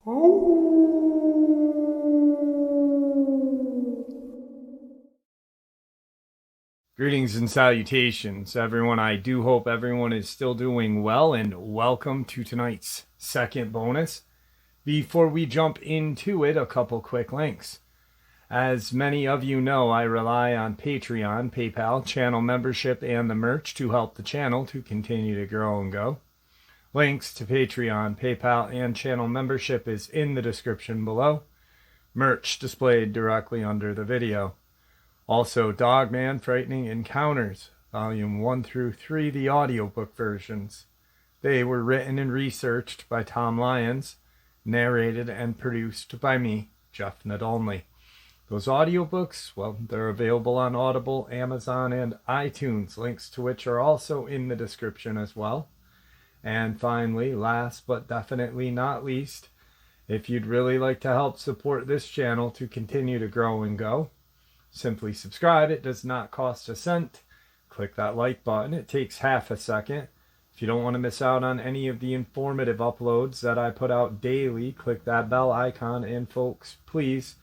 Greetings and salutations, everyone. I do hope everyone is still doing well, and welcome to tonight's second bonus. Before we jump into it, a couple quick links. As many of you know, I rely on Patreon, PayPal, channel membership, and the merch to help the channel to continue to grow and go. Links to Patreon, PayPal, and channel membership is in the description below. Merch displayed directly under the video. Also, Dogman Frightening Encounters, Volume 1 through 3, the audiobook versions. They were written and researched by Tom Lyons, narrated and produced by me, Jeff Nadolny. Those audiobooks, well, they're available on Audible, Amazon, and iTunes, links to which are also in the description as well. And finally, last but definitely not least, if you'd really like to help support this channel to continue to grow and go, simply subscribe. It does not cost a cent. Click that like button. It takes half a second. If you don't want to miss out on any of the informative uploads that I put out daily, click that bell icon. And folks, please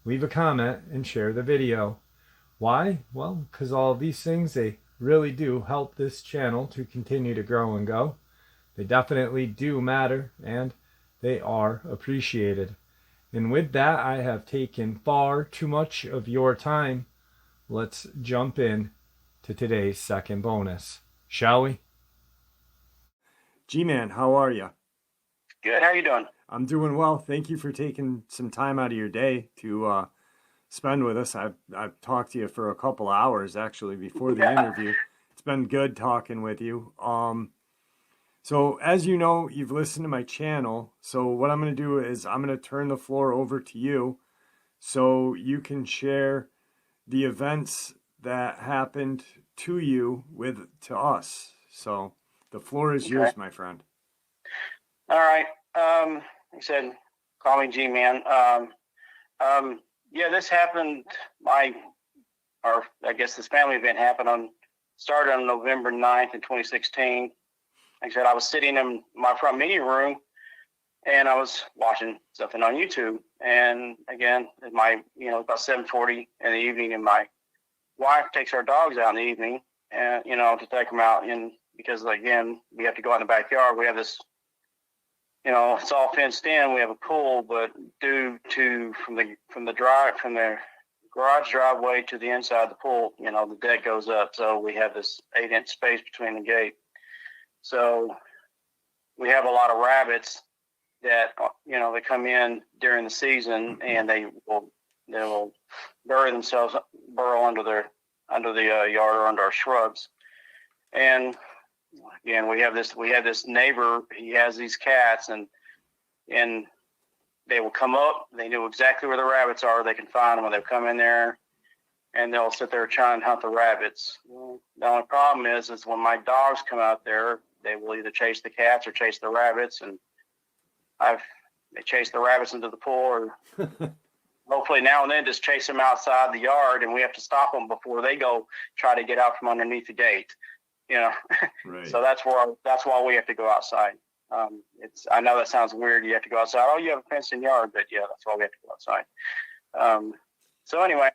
leave a comment and share the video. Why? Well, because all of these things, they really do help this channel to continue to grow and go. They definitely do matter, and they are appreciated. And with that, I have taken far too much of your time. Let's jump in to today's second bonus, shall we? G-Man, how are you? Good. How are you doing? I'm doing well. Thank you for taking some time out of your day to spend with us. I've talked to you for a couple hours, actually, before the interview. It's been good talking with you. So as you know, you've listened to my channel. So what I'm going to do is I'm going to turn the floor over to you so you can share the events that happened to you to us. So the floor is yours, my friend. All right. Like I said, call me G-Man. Yeah, this happened. I guess this family event started on November 9th in 2016. Like I said, I was sitting in my front meeting room and I was watching something on YouTube. And again, about 7:40 in the evening, and my wife takes our dogs out in the evening and, to take them out. And because again, we have to go out in the backyard. We have this, it's all fenced in. We have a pool, but due to from the garage driveway to the inside of the pool, the deck goes up. So we have this 8-inch space between the gate. So we have a lot of rabbits that, they come in during the season, and they will burrow under the yard or under our shrubs. And again, we have this neighbor. He has these cats, and they will come up. They know exactly where the rabbits are. They can find them when they come in there, and they'll sit there trying to hunt the rabbits. The only problem is when my dogs come out there, they will either chase the cats or chase the rabbits, and they chase the rabbits into the pool, or hopefully now and then just chase them outside the yard, and we have to stop them before they go try to get out from underneath the gate. Right. So that's why we have to go outside. I know that sounds weird. You have to go outside. Oh, you have a fenced-in yard, but yeah, that's why we have to go outside. So anyway,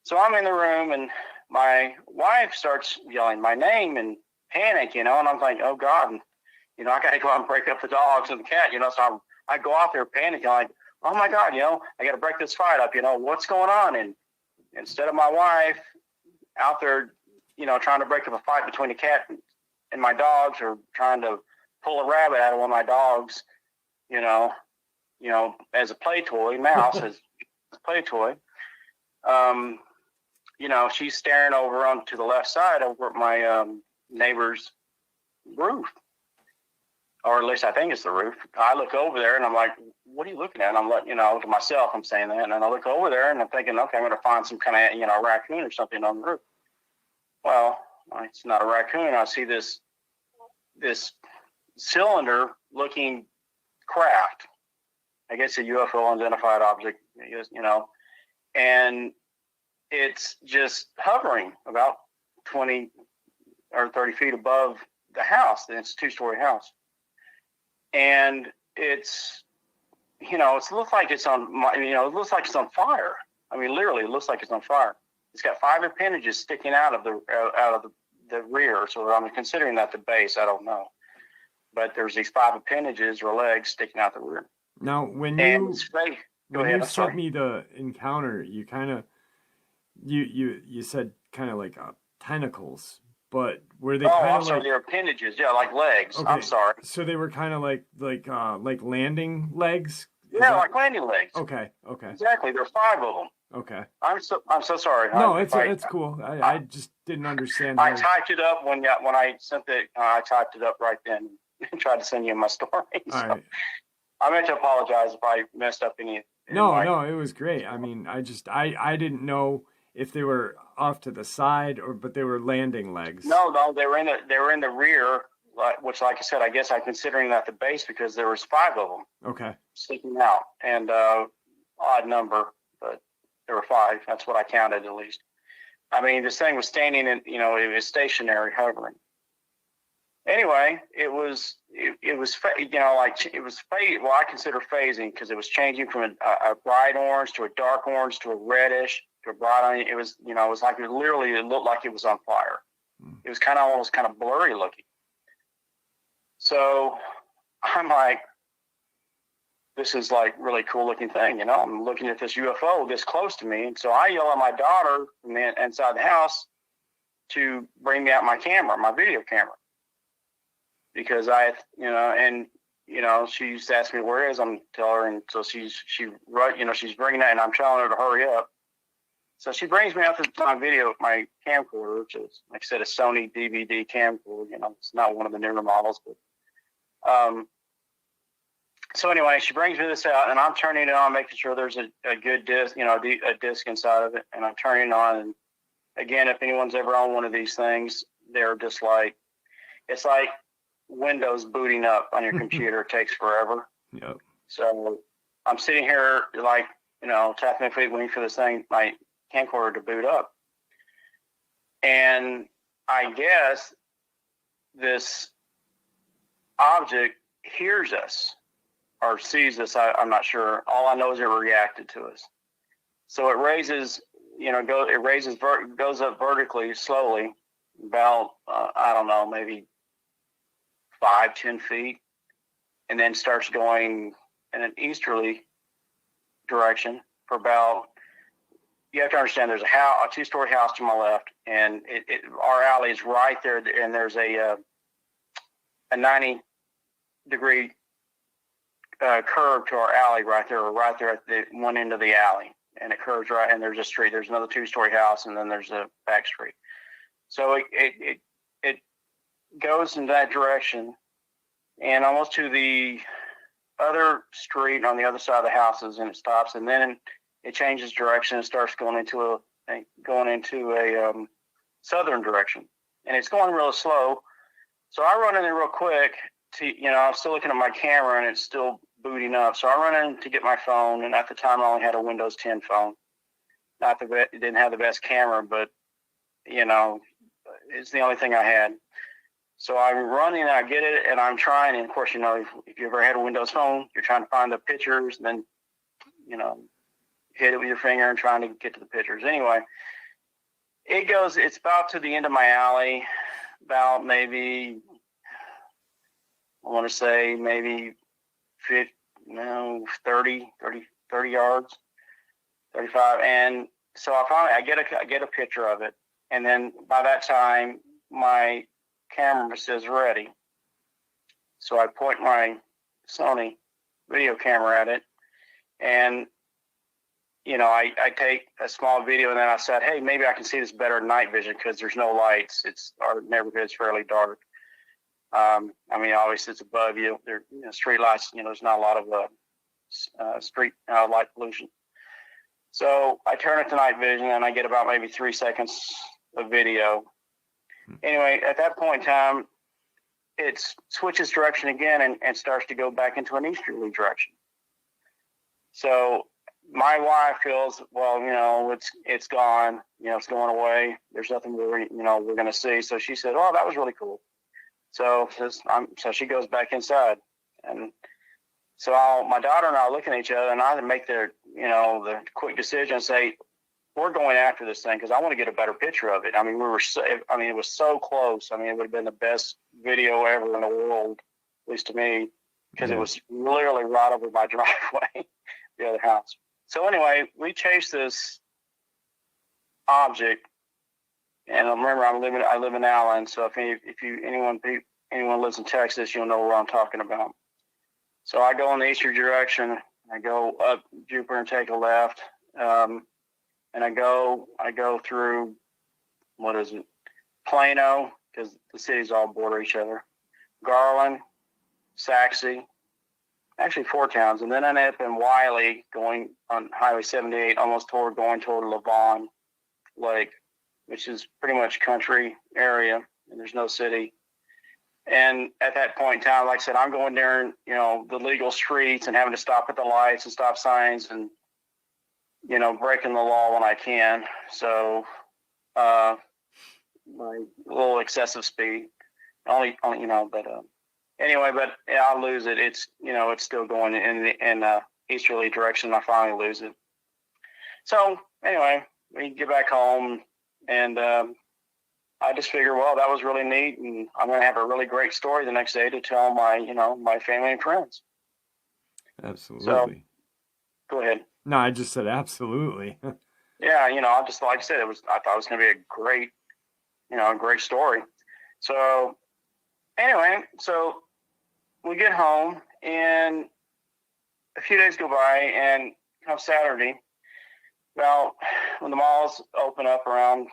so I'm in the room, and my wife starts yelling my name and panic, and I'm thinking, oh God, I got to go out and break up the dogs and the cat, so I go out there panicking, like, oh my God, I got to break this fight up, what's going on? And instead of my wife out there, trying to break up a fight between the cat and my dogs, or trying to pull a rabbit out of one of my dogs, as a play toy, Mouse as a play toy, she's staring over onto the left side over at my neighbor's roof, or at least I think it's the roof. I look over there and I'm like, what are you looking at? And I'm like, I look at myself, I'm saying that, and then I look over there and I'm thinking, okay, I'm going to find some kind of, raccoon or something on the roof. Well, it's not a raccoon. I see this cylinder looking craft. I guess a UFO unidentified object, and it's just hovering about 20 or 30 feet above the house. And it's a 2-story house. And it's you know, it looks like it's on, it looks like it's on fire. I mean, literally, it looks like it's on fire. It's got 5 appendages sticking out of the rear. So I'm considering that the base. I don't know, but there's these 5 appendages or legs sticking out the rear. Now, when you sent me the encounter, you kind of you said kind of like tentacles, but were they kind of like their appendages? Yeah, like legs. Okay. I'm sorry. So they were kind of like landing legs. Yeah, like landing legs. Okay. Exactly. There are 5 of them. Okay. I'm so sorry. No, it's cool. I just didn't understand. I typed it up when I sent it. I typed it up right then and tried to send you my story. So all right. I meant to apologize if I messed up any. No, it was great. I mean, I didn't know if they were off to the side but they were landing legs. No, they were in the rear, which, like I said, I guess I'm considering that the base because there was 5 of them. Okay. Sticking out, and odd number, but there were 5. That's what I counted, at least. I mean, this thing was standing in, it was stationary, hovering. Anyway, it was well, I consider phasing because it was changing from a bright orange to a dark orange to a reddish to a bright orange. It was, it was like it looked like it was on fire. It was almost kind of blurry looking. So I'm like, this is like really cool looking thing, I'm looking at this UFO this close to me. And so I yell at my daughter from the inside the house to bring me out my video camera. Because she used to ask me where it is. I'm telling her, and so she's bringing that, and I'm telling her to hurry up. So she brings me out to my camcorder, which is, like I said, a Sony DVD camcorder. It's not one of the newer models, but so anyway, she brings me this out, and I'm turning it on, making sure there's a good disc, a disc inside of it, and I'm turning it on. And again, if anyone's ever on one of these things, they're just like, it's like Windows booting up on your computer. It takes forever. Yep. So I'm sitting here like, tapping my feet, waiting for this thing, my camcorder, to boot up. And I guess this object hears us or sees us. I'm not sure. All I know is it reacted to us. So it raises, goes up vertically slowly, about, I don't know, maybe 5-10 feet, and then starts going in an easterly direction for about, you have to understand, there's a 2-story house to my left, and our alley is right there, and there's a 90-degree curve to our alley right there at the one end of the alley, and it curves right, and there's a street. There's another 2-story house, and then there's a back street. So it goes in that direction and almost to the other street on the other side of the houses, and it stops, and then it changes direction and starts going into a southern direction, and it's going real slow. So I run in there real quick I'm still looking at my camera, and it's still booting up. So I run in to get my phone, and at the time I only had a Windows 10 phone. It didn't have the best camera, but it's the only thing I had. So I'm running, and I get it, and I'm trying. And of course, if you ever had a Windows phone, you're trying to find the pictures, and then, hit it with your finger and trying to get to the pictures. Anyway, it's about to the end of my alley, about maybe, I want to say maybe 30 yards, 35. And so I get a picture of it. And then by that time, my camera says ready. So I point my Sony video camera at it, and I take a small video, and then I said, hey, maybe I can see this better in night vision because there's no lights. Our neighborhood's fairly dark. Obviously it's above you. There, street lights. There's not a lot of street light pollution. So I turn it to night vision, and I get about maybe 3 seconds of video. Anyway, at that point in time, it switches direction again and starts to go back into an easterly direction. So my wife feels, well, it's gone. It's going away. There's nothing we're going to see. So she said, oh, that was really cool. So she goes back inside, and So my daughter and I are looking at each other, and I had to make the quick decision and say, we're going after this thing because I want to get a better picture of it. I mean, it was so close. I mean, it would have been the best video ever in the world, at least to me, because it was literally right over my driveway, the other house. So anyway, we chased this object, and remember, I live in Allen, so if anyone lives in Texas, you'll know where I'm talking about. So I go in the eastern direction. I go up Jupiter and take a left. And I go through, what is it, Plano, because the cities all border each other, Garland, Saxe, actually 4 towns, and then I end up in Wiley, going on Highway 78, almost going toward Lavon Lake, which is pretty much country area, and there's no city. And at that point in time, like I said, I'm going there, the legal streets and having to stop at the lights and stop signs and, breaking the law when I can. So, my little excessive speed, only, but I lose it. It's, it's still going in easterly direction. I finally lose it. So anyway, we get back home, and I just figure, well, that was really neat, and I'm going to have a really great story the next day to tell my, my family and friends. Absolutely. So, go ahead. No, I just said absolutely. Yeah, I just, like I said, I thought it was going to be a great story. So anyway, so we get home, and a few days go by, and come Saturday, well, when the malls open up around,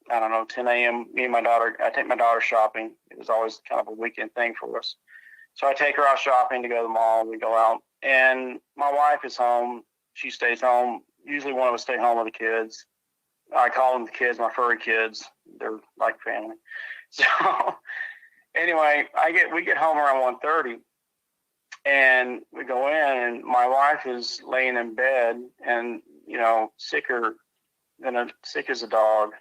I don't know, 10 a.m., I take my daughter shopping. It was always kind of a weekend thing for us. So I take her out shopping to go to the mall. We go out, and my wife is home. She stays home. Usually one of us stay home with the kids. I call them the kids, my furry kids. They're like family. So anyway, we get home around 1:30, and we go in, and my wife is laying in bed, and sick as a dog,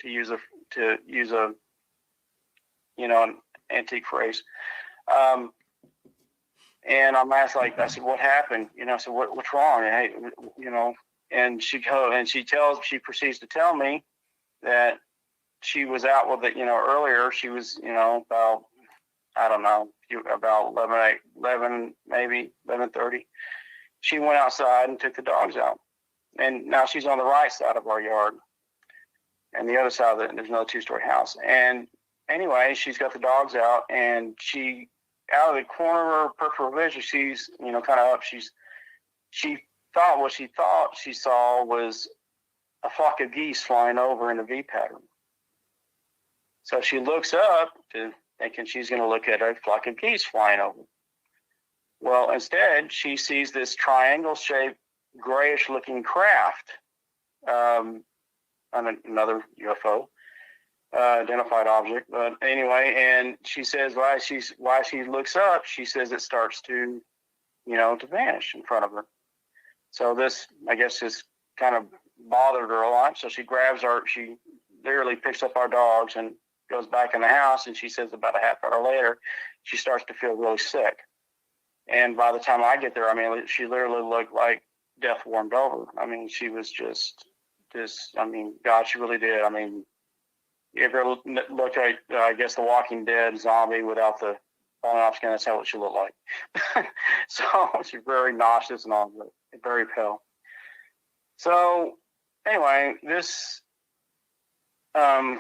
to use a an antique phrase. And I'm asked, I said, what happened? I said, what's wrong? And, hey, and she proceeds to tell me that she was out with it, earlier. She was, about, I don't know, about 11, maybe 11:30. She went outside and took the dogs out. And now she's on the right side of our yard. And the other side of it, there's another 2-story house. And anyway, she's got the dogs out, and she, out of the corner of her peripheral vision, she's, kind of up. She thought what she thought she saw was a flock of geese flying over in a V pattern. So she looks up, thinking she's going to look at a flock of geese flying over. Well, instead, she sees this triangle-shaped, grayish-looking craft on another UFO. Identified object, but anyway, and she says why she looks up, she says it starts to, to vanish in front of her. So this, I guess, just kind of bothered her a lot. So she literally picks up our dogs and goes back in the house. And she says about a half hour later, she starts to feel really sick. And by the time I get there, she literally looked like death warmed over. She was just, God, she really did. You ever looked at, I guess, The Walking Dead zombie without the falling off skin? That's how she looked like. So she's very nauseous and all, but very pale. So anyway, this kind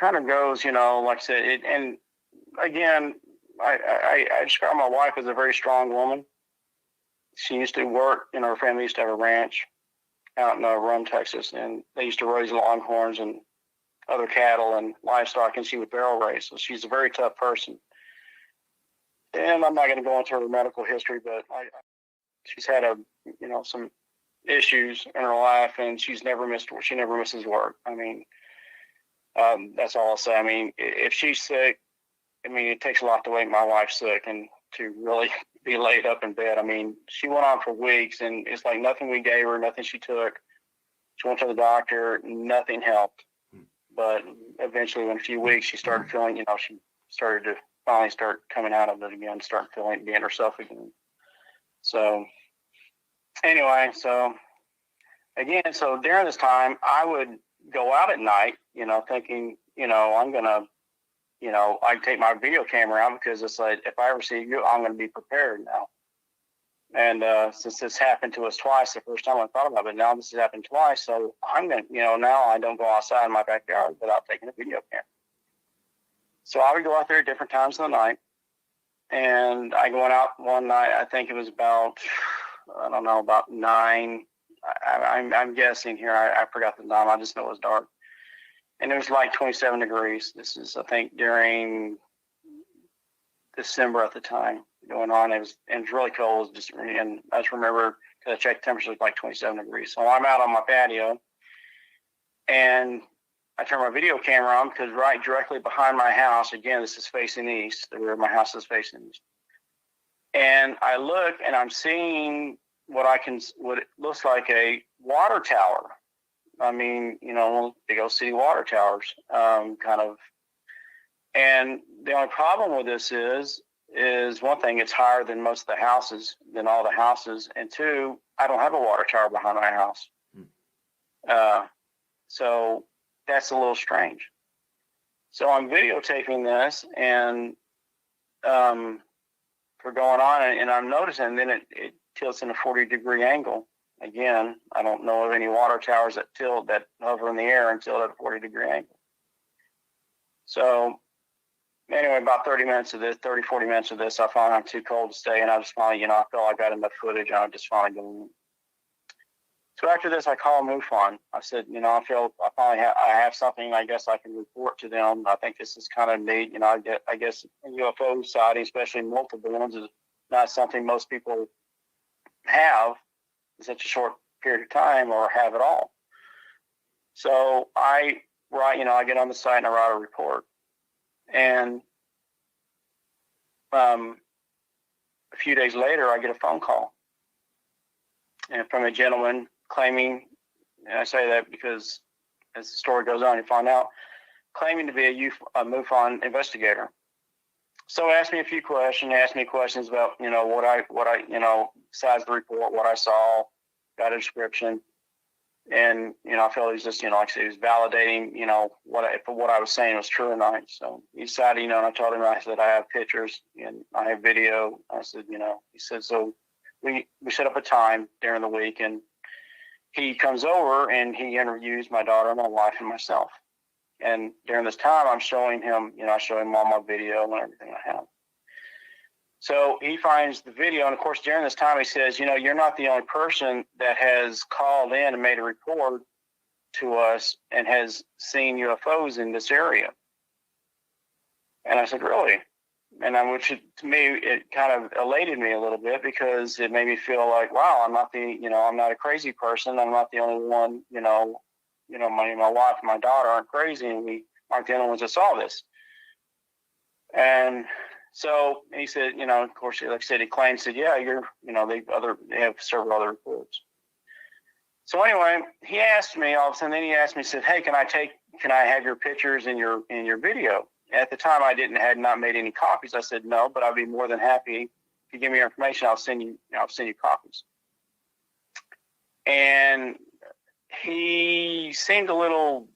of goes, like I said, and again, I describe my wife as a very strong woman. She used to work, her family used to have a ranch out in Rome, Texas, and they used to raise longhorns and other cattle and livestock, and she would barrel race. So she's a very tough person. And I'm not going to go into her medical history, but she's had some issues in her life, and she never misses work. That's all I'll say. If she's sick, it takes a lot to make my wife sick and to really be laid up in bed. She went on for weeks, and it's like nothing we gave her, nothing she took. She went to the doctor, nothing helped. But eventually, in a few weeks, she started feeling, she started to finally start coming out of it again, start being herself again. So anyway, so during this time, I would go out at night, thinking, I'm going to, I take my video camera out because it's like, if I ever see you, I'm going to be prepared now. And since this happened to us twice, the first time I thought about it, now this has happened twice, so I'm going to, now I don't go outside in my backyard without taking a video camera. So I would go out there at different times of the night. And I went out one night, I think it was about, I don't know, about 9. I'm guessing here. I forgot the time. I just know it was dark. And it was like 27 degrees. This is, I think, during December at the time going on. It was really cold. And I just remember, because I checked temperature, was like 27 degrees. So I'm out on my patio, and I turn my video camera on because right directly behind my house, again, this is facing east. The rear of my house is facing east. And I look, and I'm seeing what it looks like a water tower. I mean, big old city water towers, kind of. And the only problem with this is one thing, it's higher than most of the houses, than all the houses. And two, I don't have a water tower behind my house. So that's a little strange. So I'm videotaping this, and we're going on, and I'm noticing, and then it tilts in a 40-degree angle. Again, I don't know of any water towers that hover in the air and tilt at a 40-degree angle. So anyway, about 40 minutes of this, I found I'm too cold to stay, and I just finally, I felt I got enough footage, and I just finally go. So after this, I called MUFON. I said, I have something I guess I can report to them. I think this is kind of neat. I guess UFO sighting, especially multiple ones, is not something most people have in such a short period of time or have at all. So I get on the site and I write a report. And a few days later, I get a phone call, and from a gentleman claiming, and I say that because as the story goes on, you find out, claiming to be a MUFON investigator. So he asked me a few questions. He asked me questions about, what I, besides the report, what I saw, got a description. And, I felt he was just, like I said, he was validating, what I was saying was true or not. So he decided, and I told him, I said, I have pictures and I have video. I said, he said, so we set up a time during the week, and he comes over and he interviews my daughter, my wife, and myself. And during this time, I'm showing him, I show him all my video and everything I have. So he finds the video, and of course, during this time, he says, you're not the only person that has called in and made a report to us and has seen UFOs in this area. And I said, really? And which to me, it kind of elated me a little bit, because it made me feel like, wow, I'm not a crazy person. I'm not the only one, my wife and my daughter aren't crazy, and we aren't the only ones that saw this. And so he said, of course, like I said, he claimed, said, yeah, they have several other reports. So anyway, he asked me all of a sudden, said, hey, can I have your pictures in your video? At the time, I had not made any copies. I said, no, but I'd be more than happy if you give me your information. I'll send you copies. And he seemed a little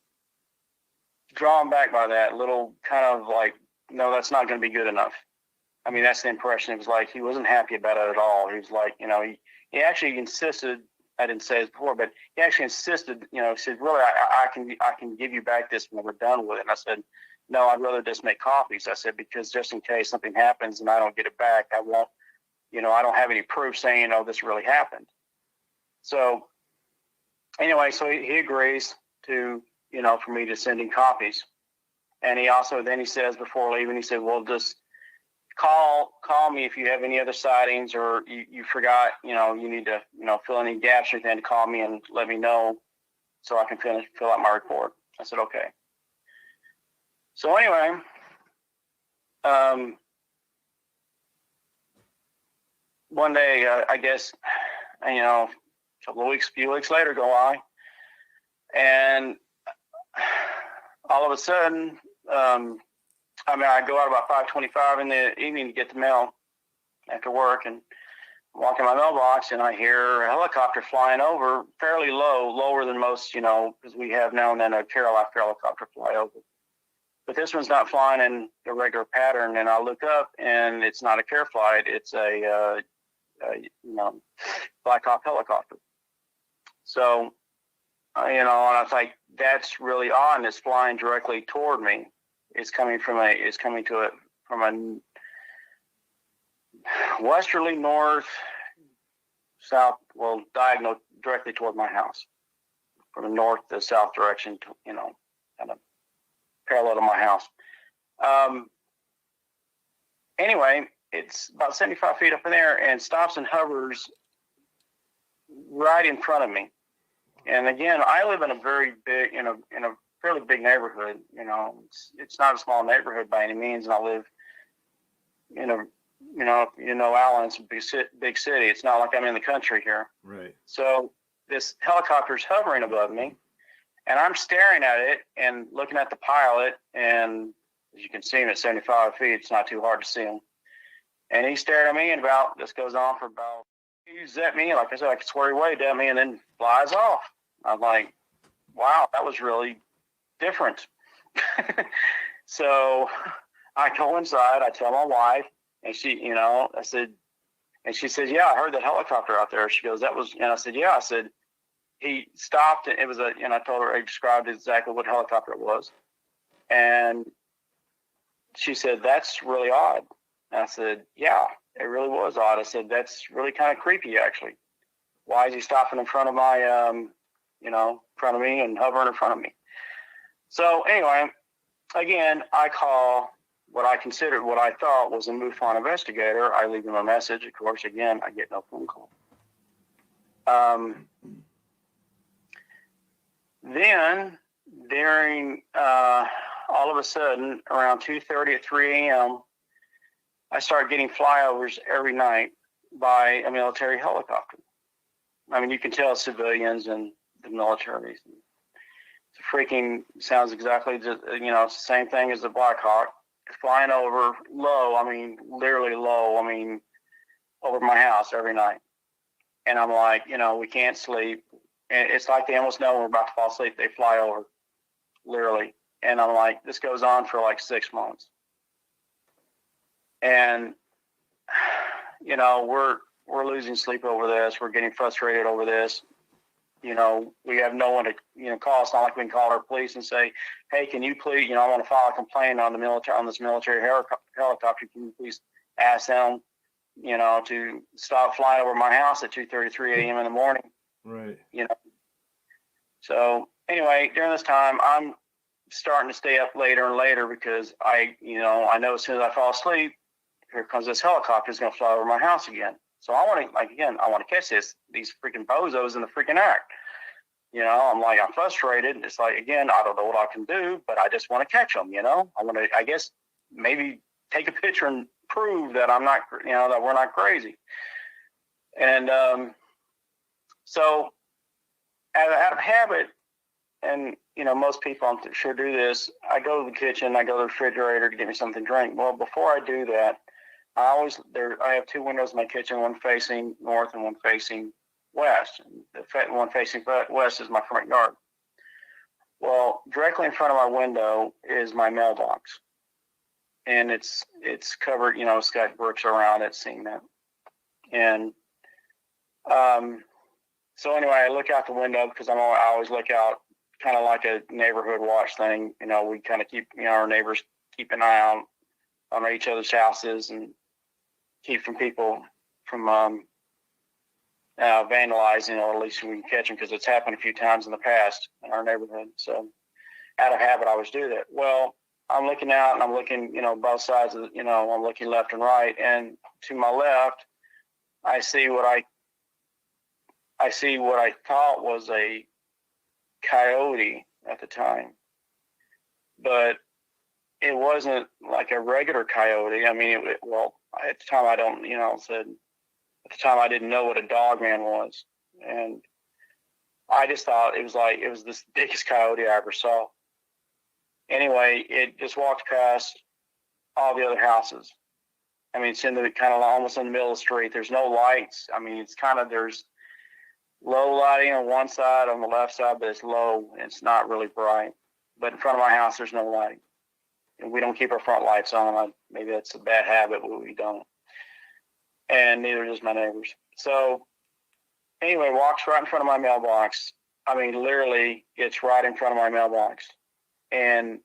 drawn back by that, a little kind of like, no, that's not going to be good enough. I mean, that's the impression. It was like he wasn't happy about it at all. He was like, he actually insisted. I didn't say this before, but he actually insisted. He said, really, I can give you back this when we're done with it. And I said, no, I'd rather just make copies. I said, because just in case something happens and I don't get it back, I won't. I don't have any proof saying, this really happened. So anyway, so he agrees to, for me to send him copies. And he also, then he says before leaving, he said, well, just call me if you have any other sightings, or you forgot, you need to, fill any gaps or anything, to call me and let me know so I can fill out my report. I said, okay. So anyway, one day, I guess, a few weeks later go by, and all of a sudden, I mean, I go out about 5:25 in the evening to get the mail after work, and walk in my mailbox, and I hear a helicopter flying over fairly low, lower than most, because we have now and then a Carolina helicopter fly over. But this one's not flying in the regular pattern, and I look up, and it's not a care flight; it's a Black Hawk helicopter. So, and I was like, that's really odd, and it's flying directly toward me. It's coming from a westerly north, south, well, diagonal directly toward my house, from the north to south direction, kind of parallel to my house. Anyway, it's about 75 feet up in there and stops and hovers right in front of me. And again, I live in a very big, in a fairly big neighborhood. It's not a small neighborhood by any means, and I live in a Allen, it's a big city. It's not like I'm in the country here. Right. So this helicopter's hovering above me, and I'm staring at it and looking at the pilot. And as you can see him at 75 feet, it's not too hard to see him. And he stared at me, and this goes on for about, he's at me, like I said, I could swear he waved at me, and then flies off. I'm like, wow, that was really different. So I go inside, I tell my wife, and she, I said, and she said, yeah, I heard that helicopter out there. She goes, that was, and I said, yeah. I said, he stopped, and it was and I told her, I described exactly what helicopter it was. And she said, that's really odd. And I said, yeah, it really was odd. I said, that's really kind of creepy, actually. Why is he stopping in front of my, front of me and hovering in front of me? So anyway, again, I call what I thought was a MUFON investigator. I leave him a message. Of course, again, I get no phone call. Then, during, all of a sudden, around 2:30 at 3 a.m., I start getting flyovers every night by a military helicopter. I mean, you can tell civilians and the military. It freaking sounds exactly just, it's the same thing as the Black Hawk. Flying over low, I mean, literally low, over my house every night. And I'm like, we can't sleep. And it's like they almost know we're about to fall asleep. They fly over, literally. And I'm like, this goes on for like 6 months. And, we're losing sleep over this. We're getting frustrated over this. We have no one to, call. It's not like we can call our police and say, hey, can you please, I want to file a complaint on this military helicopter. Can you please ask them, to stop flying over my house at 2:33 a.m. in the morning? Right. So anyway, during this time, I'm starting to stay up later and later because I know as soon as I fall asleep, here comes this helicopter is going to fly over my house again. So I want to catch these freaking bozos in the freaking act. I'm frustrated. It's like, again, I don't know what I can do, but I just want to catch them, I want to, I guess, maybe take a picture and prove that I'm not, that we're not crazy. And so out of habit, and, most people I'm sure do this, I go to the kitchen, I go to the refrigerator to get me something to drink. Well, before I do that, I have two windows in my kitchen, one facing north and one facing west. The one facing west is my front yard. Well, directly in front of my window is my mailbox. And it's covered, it's got bricks around it, seeing that. And so anyway, I look out the window because I always look out, kind of like a neighborhood watch thing. We kind of keep, our neighbors keep an eye on each other's houses and keep people from vandalizing, or at least we can catch them, because it's happened a few times in the past in our neighborhood. So out of habit, I always do that. Well, I'm looking out and I'm looking, both sides of, I'm looking left and right. And to my left, I see what I thought was a coyote at the time, but it wasn't like a regular coyote. I mean, at the time I didn't know what a Dogman was, and I just thought it was this biggest coyote I ever saw. Anyway, it just walked past all the other houses. I mean, it's in the kind of almost in the middle of the street. There's no lights. I mean, it's kind of, there's low lighting on one side, on the left side, but it's low. And it's not really bright. But in front of my house, there's no light. And we don't keep our front lights on. Maybe that's a bad habit, but we don't. And neither does my neighbors. So anyway, walks right in front of my mailbox. I mean, literally, it's right in front of my mailbox. And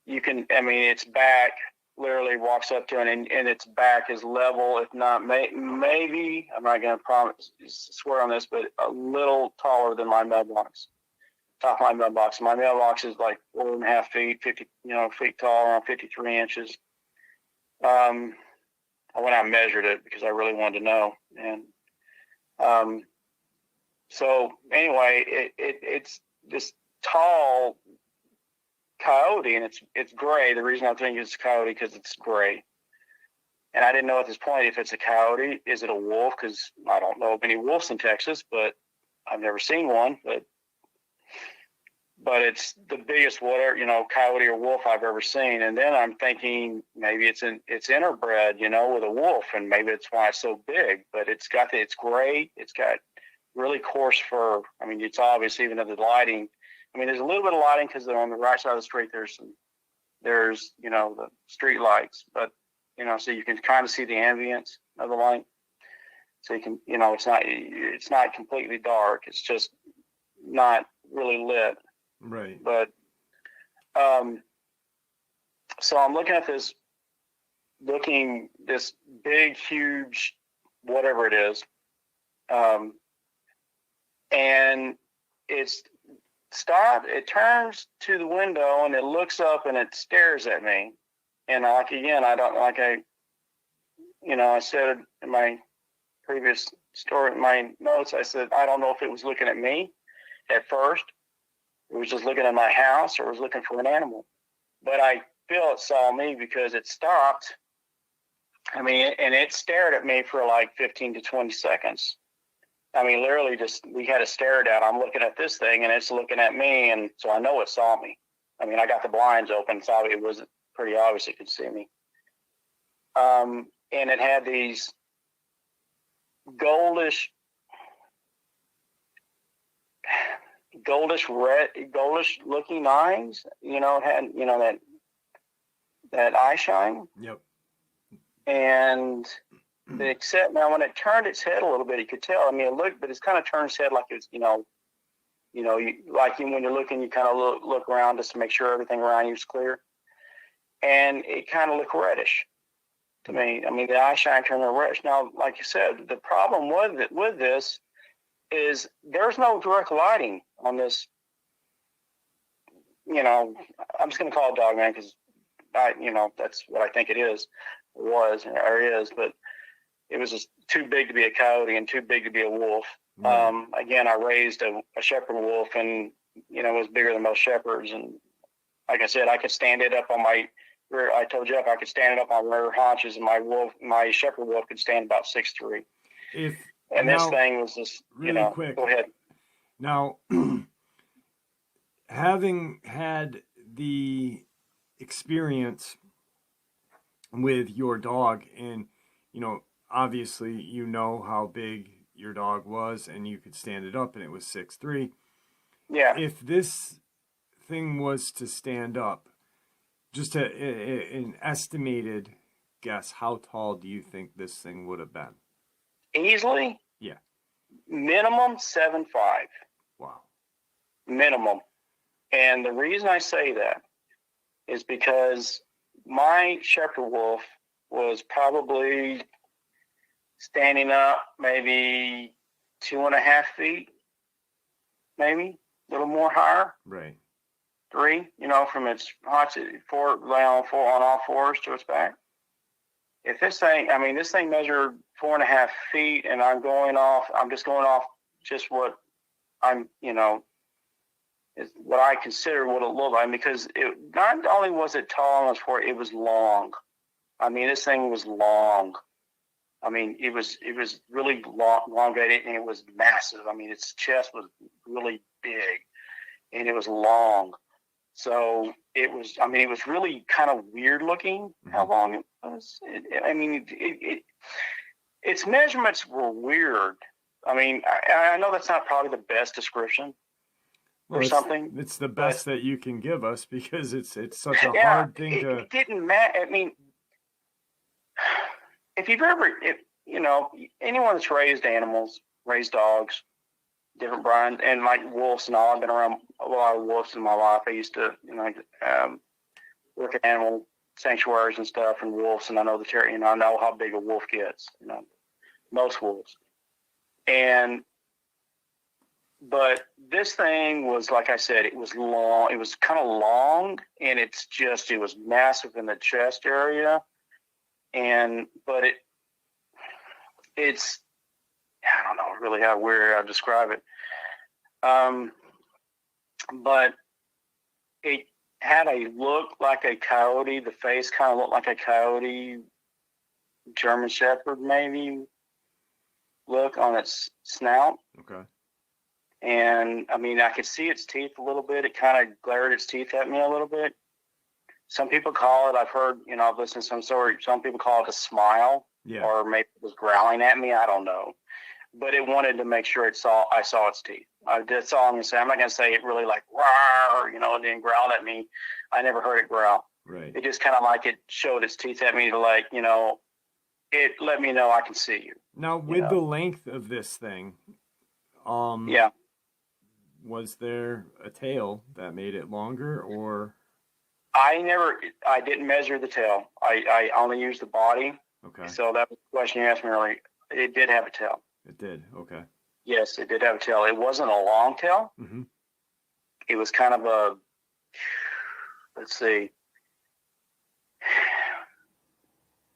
you can, I mean, its back literally walks up to it, and its back is level, if not, maybe, I'm not going to swear on this, but a little taller than my mailbox. Top of my mailbox. My mailbox is like 4.5 feet, 50, feet tall, around 53 inches. I went out and measured it because I really wanted to know. And so anyway, it's this tall coyote, and it's gray. The reason I think it's a coyote because it's gray. And I didn't know at this point if it's a coyote. Is it a wolf? Because I don't know of any wolves in Texas, but I've never seen one. But it's the biggest coyote or wolf I've ever seen. And then I'm thinking maybe it's interbred, with a wolf, and maybe that's why it's so big. But it's gray. It's got really coarse fur. I mean, it's obvious even in the lighting. I mean, there's a little bit of lighting because they're on the right side of the street. There's the street lights, but so you can kind of see the ambience of the light. So you can, it's not completely dark. It's just not really lit. Right. But so I'm looking at this big, huge, whatever it is, and it's stopped. It turns to the window and it looks up and it stares at me. And I said in my previous story, in my notes, I said, I don't know if it was looking at me at first. It was just looking at my house, or it was looking for an animal. But I feel it saw me because it stopped. I mean, and it stared at me for like 15 to 20 seconds. I mean, literally we had a stare down. I'm looking at this thing and it's looking at me. And so I know it saw me. I mean, I got the blinds open, so it was pretty obvious it could see me. And it had these goldish looking eyes. It had, that eye shine. Yep. And except now when it turned its head a little bit, you could tell. I mean, it looked, but it's kind of turned its head like it's, like when you're looking, you kind of look around just to make sure everything around you is clear. And it kind of looked reddish to me. I mean, the eye shine turned reddish. Now, like you said, the problem with this is there's no direct lighting on this. I'm just going to call it Dogman because that's what I think it is, but it was just too big to be a coyote and too big to be a wolf. Again, I raised a shepherd wolf, and it was bigger than most shepherds. And like I said, I could stand it up on my rear. I told Jeff I could stand it up on rear haunches, and my shepherd wolf could stand about 6'3". This thing was just really quick. Go ahead. Now, having had the experience with your dog, and obviously how big your dog was, and you could stand it up, and it was 6'3". Yeah. If this thing was to stand up, just an estimated guess, how tall do you think this thing would have been? Easily? Yeah. Minimum 7'5". Wow. Minimum. And the reason I say that is because my shepherd wolf was probably standing up maybe 2.5 feet, maybe a little more higher. Right. 3, from its haunches, on all fours to its back. If this thing measured 4.5 feet, and I'm just going off what I'm, is what I consider what it looked like, because it not only was it tall enough for it was long. I mean, this thing was long. I mean, it was really elongated, and it was massive. I mean, its chest was really big, and it was long. So it was, I mean, it was really kind of weird looking how long it was. Its measurements were weird. I mean, I know that's not probably the best description or something. It's the best that you can give us because it's such a Yeah, hard thing to. It didn't matter. I mean, if you've ever, you know, anyone that's raised animals, raised dogs, different brands, and like wolves and all, I've been around a lot of wolves in my life. I used to, you know, work at animal sanctuaries and stuff, and wolves, and I know you know, I know how big a wolf gets, you know, most wolves. But this thing was, like I said, it was long. It was kind of long, and it was massive in the chest area. But it's, I don't know really how weird I'll describe it. But it had a look like a coyote. The face kind of looked like a coyote, German Shepherd maybe look on its snout. Okay. And I mean, I could see its teeth a little bit. It kind of glared its teeth at me a little bit. Some people call it, I've heard, you know, I've listened to some people call it a smile. Yeah. Or maybe it was growling at me. I don't know. But it wanted to make sure I saw its teeth. That's all I'm going to say. I'm not going to say it really like, rawr, you know, it didn't growl at me. I never heard it growl. Right. It just kind of like it showed its teeth at me to, like, you know, it let me know I can see you. Now, with the length of this thing, yeah. Was there a tail that made it longer, or? I didn't measure the tail. I only used the body. Okay. So that was the question you asked me earlier. It did have a tail. It did. Okay. Yes, it did have a tail. It wasn't a long tail. Mm-hmm. It was kind of a, let's see.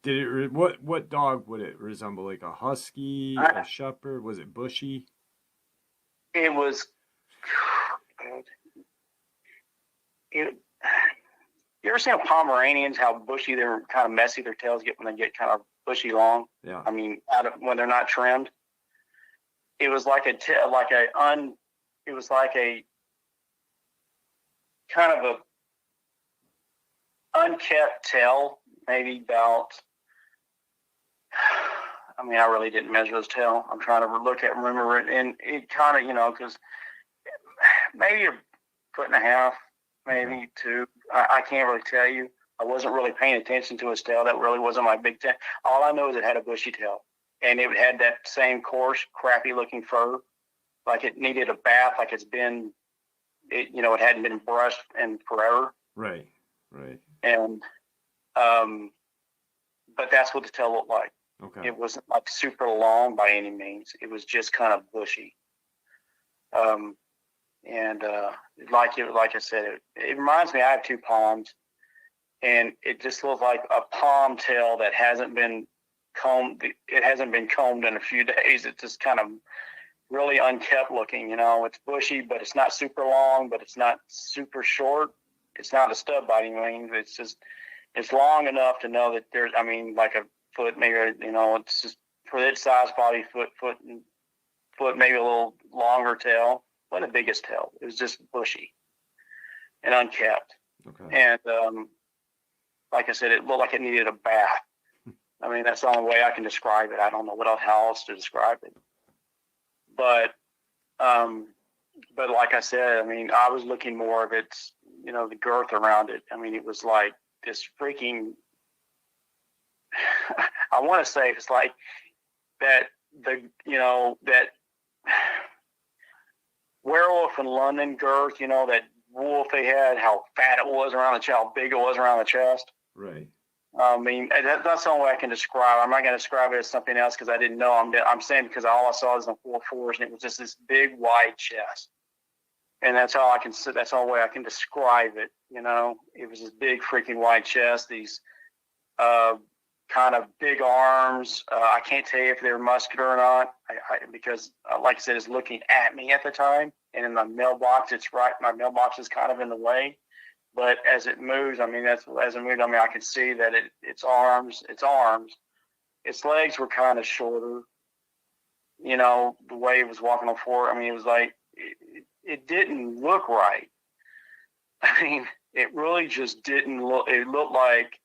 Did it? What dog would it resemble? Like a husky, a shepherd? Was it bushy? It was. You ever seen Pomeranians? How bushy they're kind of messy their tails get when they get kind of bushy long. Yeah. I mean, when they're not trimmed. It was like a kind of a unkept tail, maybe about. I mean, I really didn't measure his tail. I'm trying to remember it, and it kind of, you know, because maybe a foot and a half, maybe two. I can't really tell you. I wasn't really paying attention to his tail. That really wasn't my big thing. All I know is it had a bushy tail, and it had that same coarse, crappy-looking fur, like it needed a bath, like it hadn't been brushed in forever. Right, right. And, but that's what the tail looked like. Okay. It wasn't like super long by any means. It was just kind of bushy. Like I said, it reminds me, I have two palms, and it just looks like a palm tail that hasn't been combed. It hasn't been combed in a few days. It's just kind of really unkept looking, you know. It's bushy, but it's not super long, but it's not super short. It's not a stub by any means. It's long enough to know that there's, I mean, like a foot, maybe, you know, it's just for its size, body, foot, maybe a little longer tail. Wasn't the biggest tail. It was just bushy and unkept. Okay. And like I said, it looked like it needed a bath. I mean, that's the only way I can describe it. I don't know how else to describe it. But like I said, I mean, I was looking more of its, you know, the girth around it. I mean, it was like this freaking. I want to say it's like that Werewolf in London girth, you know, that wolf they had, how fat it was around the chest, how big it was around the chest. Right. I mean, that's the only way I can describe it. I'm not going to describe it as something else because I didn't know. I'm saying because all I saw was in 4/4s, and it was just this big, wide chest. And that's all I can. That's the only way I can describe it. You know, it was this big, freaking wide chest. These kind of big arms. I can't tell you if they were muscular or not, because, like I said, it's looking at me at the time, and in my mailbox, my mailbox is kind of in the way. But as it moves, I mean, I could see that its arms, its legs were kind of shorter. You know, the way it was walking on floor. I mean, it was like it didn't look right. I mean, it really just didn't look. It looked like,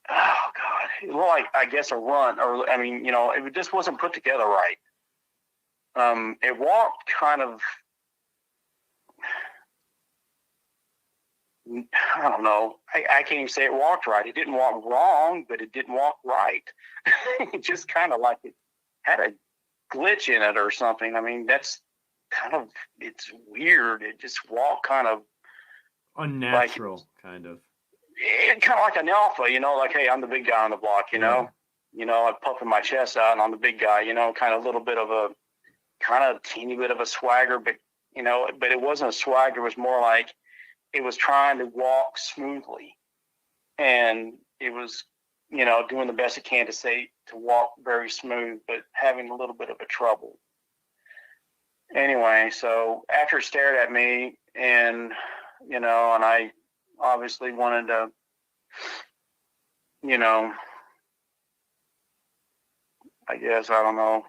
oh God, it looked like, I guess, a runt, or I mean, it just wasn't put together right. It walked kind of, I don't know. I can't even say it walked right. It didn't walk wrong, but it didn't walk right. It just kind of like it had a glitch in it or something. I mean, that's kind of, it's weird. It just walked kind of unnatural, like, kind of like an alpha, like, hey, I'm the big guy on the block, I'm puffing my chest out and I'm the big guy, kind of a little bit of a kind of teeny bit of a swagger, but but it wasn't a swagger. It was more like it was trying to walk smoothly, and it was doing the best it can to walk very smooth, but having a little bit of a trouble. Anyway, so after it stared at me, and and I obviously wanted to I guess, I don't know,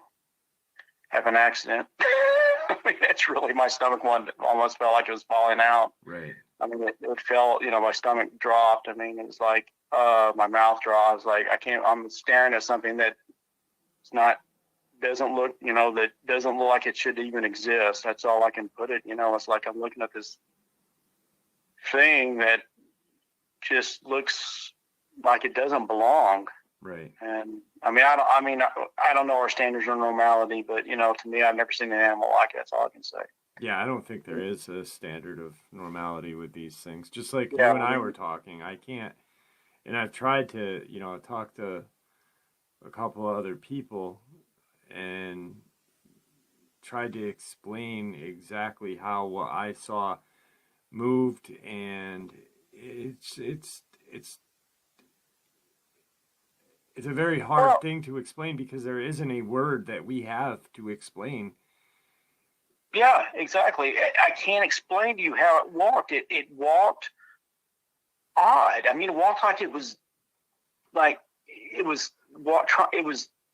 have an accident. I mean, that's really, my stomach almost felt like it was falling out. Right. I mean, it felt, my stomach dropped. I mean, it was like, my mouth dropped. I was like, I'm staring at something that doesn't look like it should even exist. That's all I can put it. It's like I'm looking at this thing that just looks like it doesn't belong. Right. And I don't know our standards of normality, but to me, I've never seen an animal like it. That's all I can say. Yeah, I don't think there is a standard of normality with these things. Just like you and I were talking, I can't, and I've tried to, talk to a couple of other people and tried to explain exactly how what I saw moved, and it's a very hard thing to explain because there isn't a word that we have to explain. Yeah, exactly. I can't explain to you how it walked. It walked odd. I mean, it walked like it was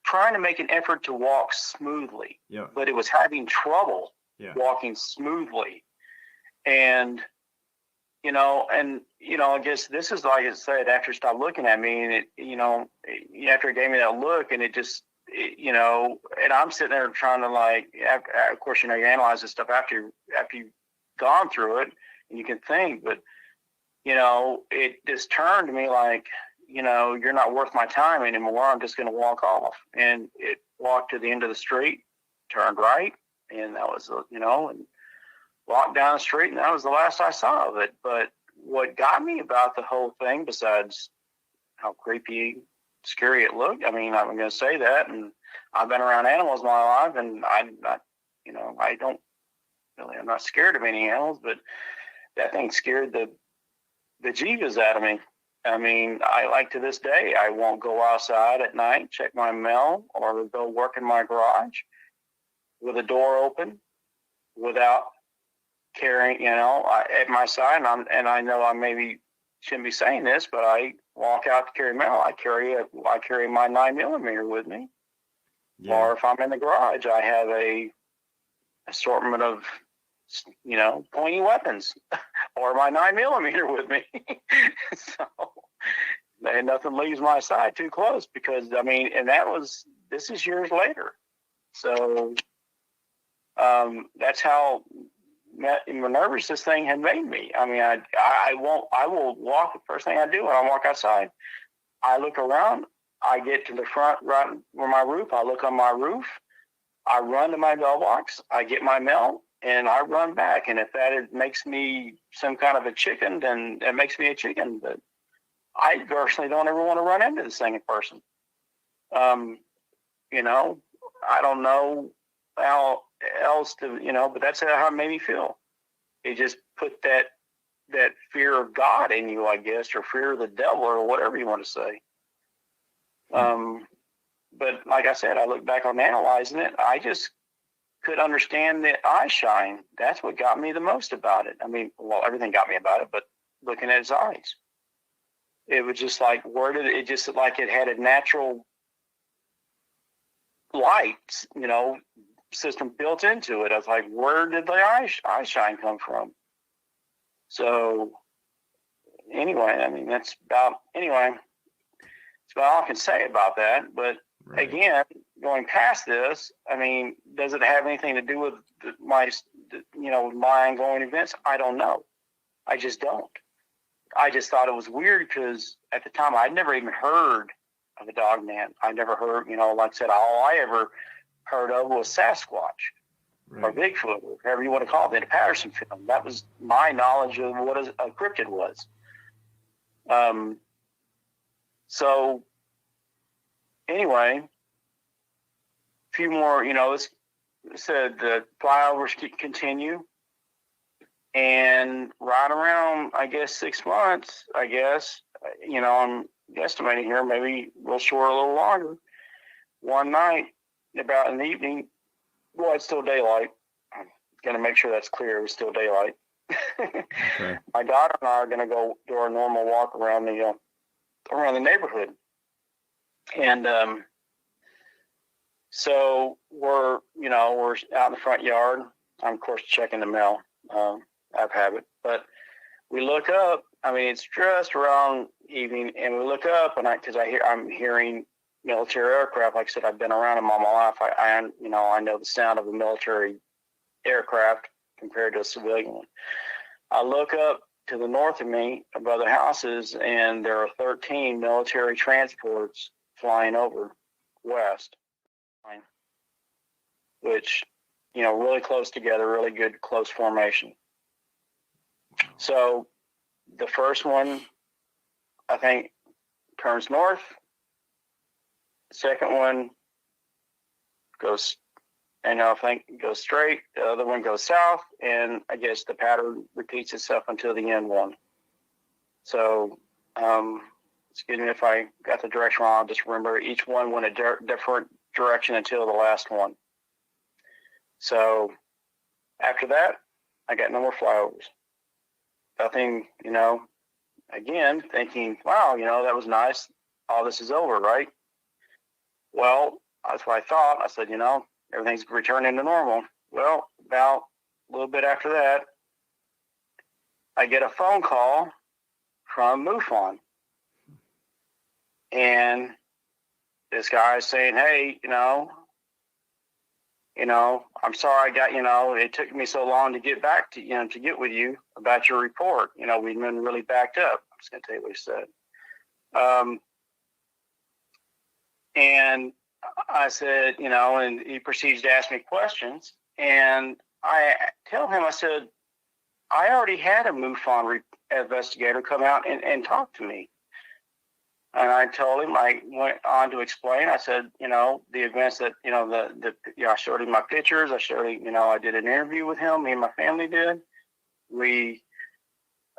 trying to make an effort to walk smoothly. Yeah. But it was having trouble walking smoothly. And I guess this is, like I said, after it stopped looking at me, and after it gave me that look, and it just, and I'm sitting there trying to, of course, you analyze this stuff after you've gone through it, and you can think, but, it just turned to me like, you're not worth my time anymore. I'm just going to walk off. And it walked to the end of the street, turned right, and that was, and walked down the street, and that was the last I saw of it. But what got me about the whole thing, besides how creepy, scary it looked, I mean, I'm going to say that, and I've been around animals my life, and I'm not scared of any animals, but that thing scared the jeeves out of me. I mean, to this day, I won't go outside at night, check my mail, or go work in my garage with a door open without carrying, at my side, and I know I maybe shouldn't be saying this, but I walk out to carry mail. I carry my 9mm with me, or if I'm in the garage, I have a assortment of, pointy weapons, or my 9mm with me. So, and nothing leaves my side too close, because and this is years later. So, that's how nervous this thing had made me. I mean, I will walk. The first thing I do when I walk outside, I look around. I get to the front, right where my roof. I look on my roof. I run to my mailbox. I get my mail, and I run back. And if that makes me some kind of a chicken, then it makes me a chicken. But I personally don't ever want to run into this thing in person. I don't know how else to, but that's how it made me feel. It just put that fear of God in you, I guess, or fear of the devil, or whatever you want to say. But like I said, I look back on analyzing it, I just could understand the eye shine. That's what got me the most about it. I mean, well, everything got me about it, but looking at his eyes, it was just like, it just like it had a natural light, system built into it. I was like, where did the eye shine come from? So anyway, I mean, that's about all I can say about that. But Right. again, going past this, I mean, does it have anything to do with my ongoing events? I don't know. I just don't. I just thought it was weird because at the time I'd never even heard of a Dogman. I never heard, like I said, all I ever heard of was Sasquatch or Right. Bigfoot, or whatever you want to call it, the Patterson film. That was my knowledge of what a cryptid was. So anyway, a few more, this said the flyovers continue. And right around, I guess, 6 months, I'm estimating here, maybe a little short, a little longer. One night, about in the evening, well, it's still daylight. I'm going to make sure that's clear. It was still daylight. Okay. My daughter and I are going to go do our normal walk around the neighborhood. And so we're out in the front yard. I'm, of course, checking the mail. I've had it, but we look up. I mean, it's just around evening, and we look up, and I'm hearing military aircraft. Like I said, I've been around them all my life. I know the sound of a military aircraft compared to a civilian one. I look up to the north of me above the houses, and there are 13 military transports flying over west, which, really close together, really good close formation. So the first one, I think, turns north. The second one goes, I think goes straight. The other one goes south, and I guess the pattern repeats itself until the end one. So, excuse me if I got the direction wrong. I'll just remember each one went a different direction until the last one. So after that, I got no more flyovers. Nothing, again, thinking, wow, that was nice. All this is over, right? Well, that's what I thought. I said, everything's returning to normal. Well, about a little bit after that, I get a phone call from MUFON. And this guy is saying, hey, I'm sorry I got, it took me so long to get back to, to get with you about your report. We've been really backed up. I'm just going to tell you what he said. And I said, and he proceeds to ask me questions. And I tell him, I said, I already had a MUFON investigator come out and talk to me. And I told him, I went on to explain. I said, the events that, I showed him my pictures. I showed him, I did an interview with him. Me and my family did.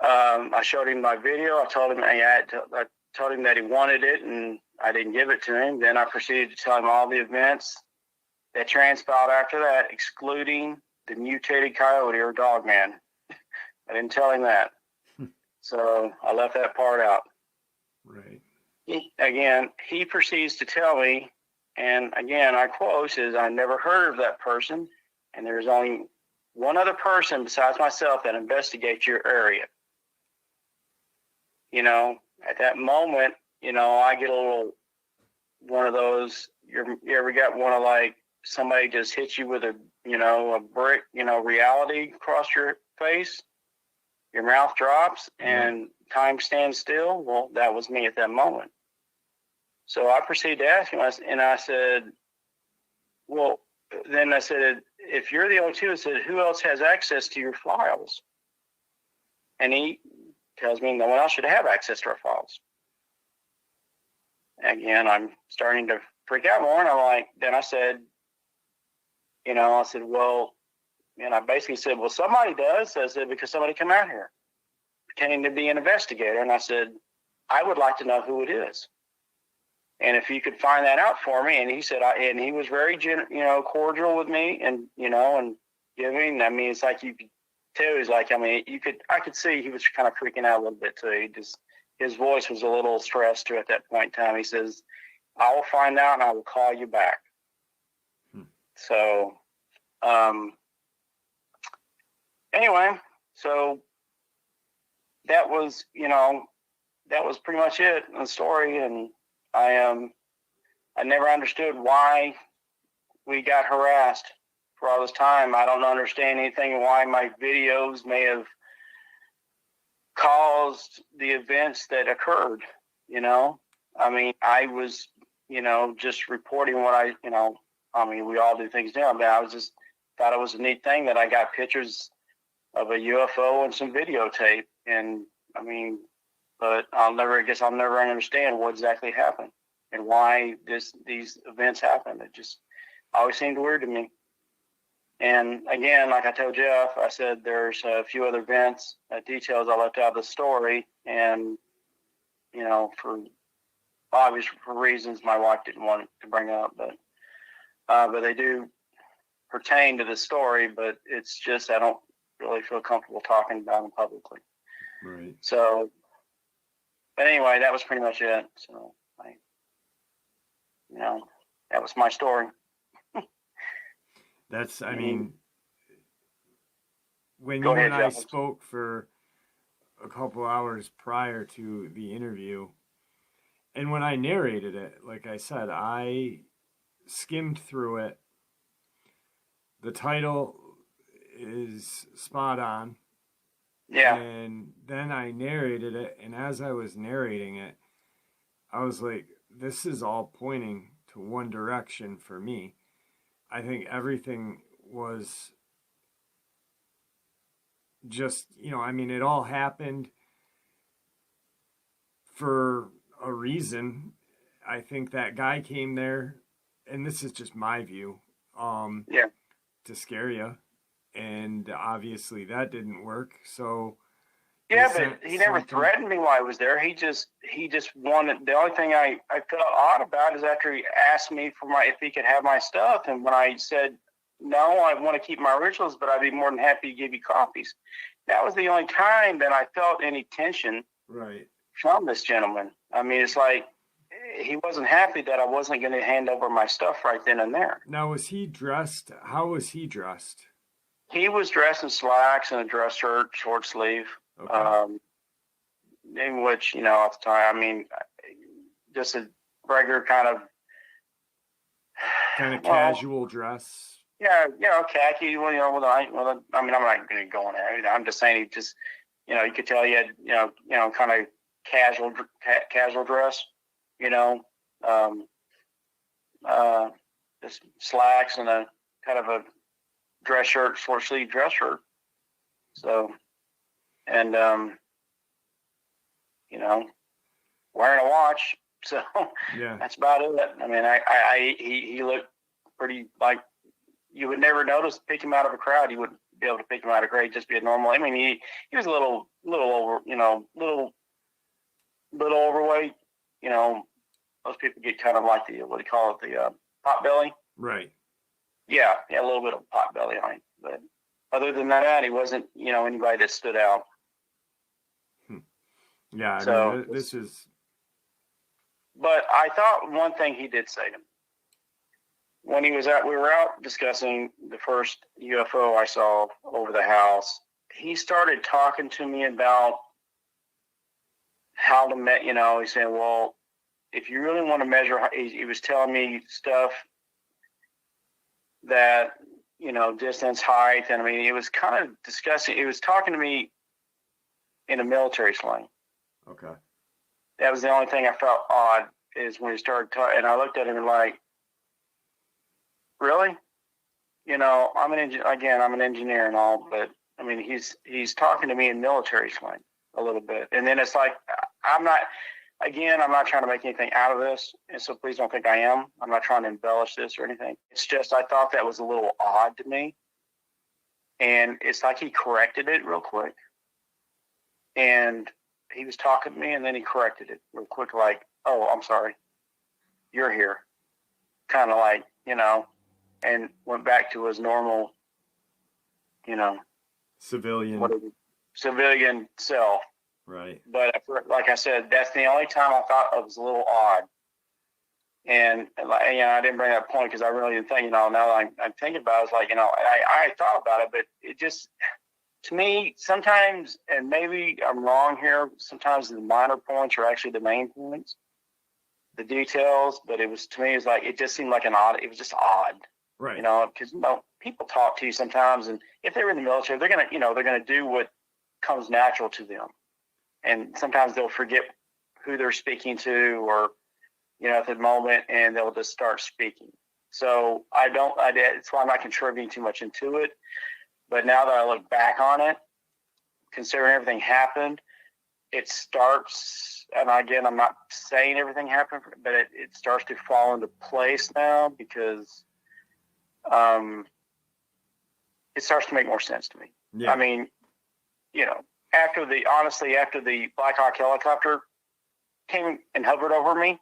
I showed him my video. I told him that he wanted it, and I didn't give it to him. Then I proceeded to tell him all the events that transpired after that, excluding the mutated coyote or Dogman. I didn't tell him that. So I left that part out. Right. He proceeds to tell me, and again, I quote, says, I never heard of that person, and there's only one other person besides myself that investigates your area. At that moment, I get a little, one of those, you ever got one of like somebody just hits you with a brick, reality across your face, your mouth drops, and time stands still. Well, that was me at that moment. So I proceeded to ask him, and I said, well, then I said, if you're the only two, I said, who else has access to your files? And he tells me no one else should have access to our files. Again, I'm starting to freak out more, and I'm like, then I said, well, and I basically said, well, somebody does. I said, because somebody come out here pretending to be an investigator. And I said, I would like to know who it is. And if you could find that out for me. And he said, and he was very, cordial with me, and, and giving. I mean, it's like you could tell, he's like, I could see he was kind of freaking out a little bit too. His voice was a little stressed too at that point in time. He says, I will find out and I will call you back. So, anyway, so that was, that was pretty much it in the story. And I never understood why we got harassed for all this time. I don't understand anything why my videos may have caused the events that occurred. I mean, I was, just reporting what we all do things now, but I was just thought it was a neat thing that I got pictures of a UFO and some videotape. And I mean, but I'll never understand what exactly happened and why these events happened. It just always seemed weird to me. And again, like I told Jeff, I said there's a few other events, details I left out of the story, and for obvious reasons my wife didn't want to bring up, but they do pertain to the story. But it's just I don't really feel comfortable talking about them publicly. Right. So, but anyway, that was pretty much it. So, that was my story. That's, I mean, when Go you ahead, and I Jeff. spoke for a couple hours prior to the interview, and when I narrated it, like I said, I skimmed through it. The title is spot on. Yeah. And then I narrated it, and as I was narrating it, I was like, this is all pointing to one direction for me. I think everything was just, I mean, it all happened for a reason. I think that guy came there, and this is just my view, to scare you. And obviously that didn't work. So yeah, but he never threatened me while I was there. He just wanted. The only thing I felt odd about is after he asked me if he could have my stuff, and when I said no, I want to keep my originals, but I'd be more than happy to give you copies. That was the only time that I felt any tension from this gentleman. I mean, it's like he wasn't happy that I wasn't going to hand over my stuff right then and there. Now, was he dressed? How was he dressed? He was dressed in slacks and a dress shirt, short sleeve. Okay. In which, at the time, I mean, just a regular kind of casual dress. Yeah, khaki. Well, I mean, I'm not going to go on there. I'm just saying, he just, you could tell he had, kind of casual dress, just slacks and a kind of a dress shirt, short sleeve dress shirt. So, and wearing a watch. So yeah, that's about it. I mean, he looked pretty like you would never notice pick him out of a crowd. You wouldn't be able to pick him out of a crowd. He'd just be a normal. I mean, he was a little over, little overweight. Most people get kind of like the what do you call it, the pot belly. Right. Yeah, a little bit of pot belly on him, but other than that, he wasn't, anybody that stood out. Yeah, so I mean, this is. But I thought one thing he did say to me when we were out discussing the first UFO I saw over the house. He started talking to me about how to he said, well, if you really want to measure, he was telling me stuff that, distance, height. And I mean, it was kind of discussing, it was talking to me in a military slang. Okay. That was the only thing I felt odd is when he started talking, and I looked at him and like, really? I'm an engineer and all, but I mean, he's talking to me in military slang a little bit. And then it's like, I'm not trying to make anything out of this. And so please don't think I am. I'm not trying to embellish this or anything. It's just, I thought that was a little odd to me. And it's like he corrected it real quick. And he was talking to me and then he corrected it real quick. Like, oh, I'm sorry. You're here. Kind of like, and went back to his normal, civilian self. Right. But like I said, that's the only time I thought it was a little odd. And I didn't bring that point because I really didn't think, now that I'm thinking about it, it's like, I thought about it, but it just, to me, sometimes, and maybe I'm wrong here, sometimes the minor points are actually the main points, the details. But it was, to me, it just seemed like it was just odd. Right. Because people talk to you sometimes, and if they were in the military, they're gonna do what comes natural to them, and sometimes they'll forget who they're speaking to, or at the moment, and they'll just start speaking. So it's why I'm not contributing too much into it. But now that I look back on it, considering everything happened, it starts, and again, I'm not saying everything happened, but it starts to fall into place now, because it starts to make more sense to me. Yeah. I mean, after the Black Hawk helicopter came and hovered over me,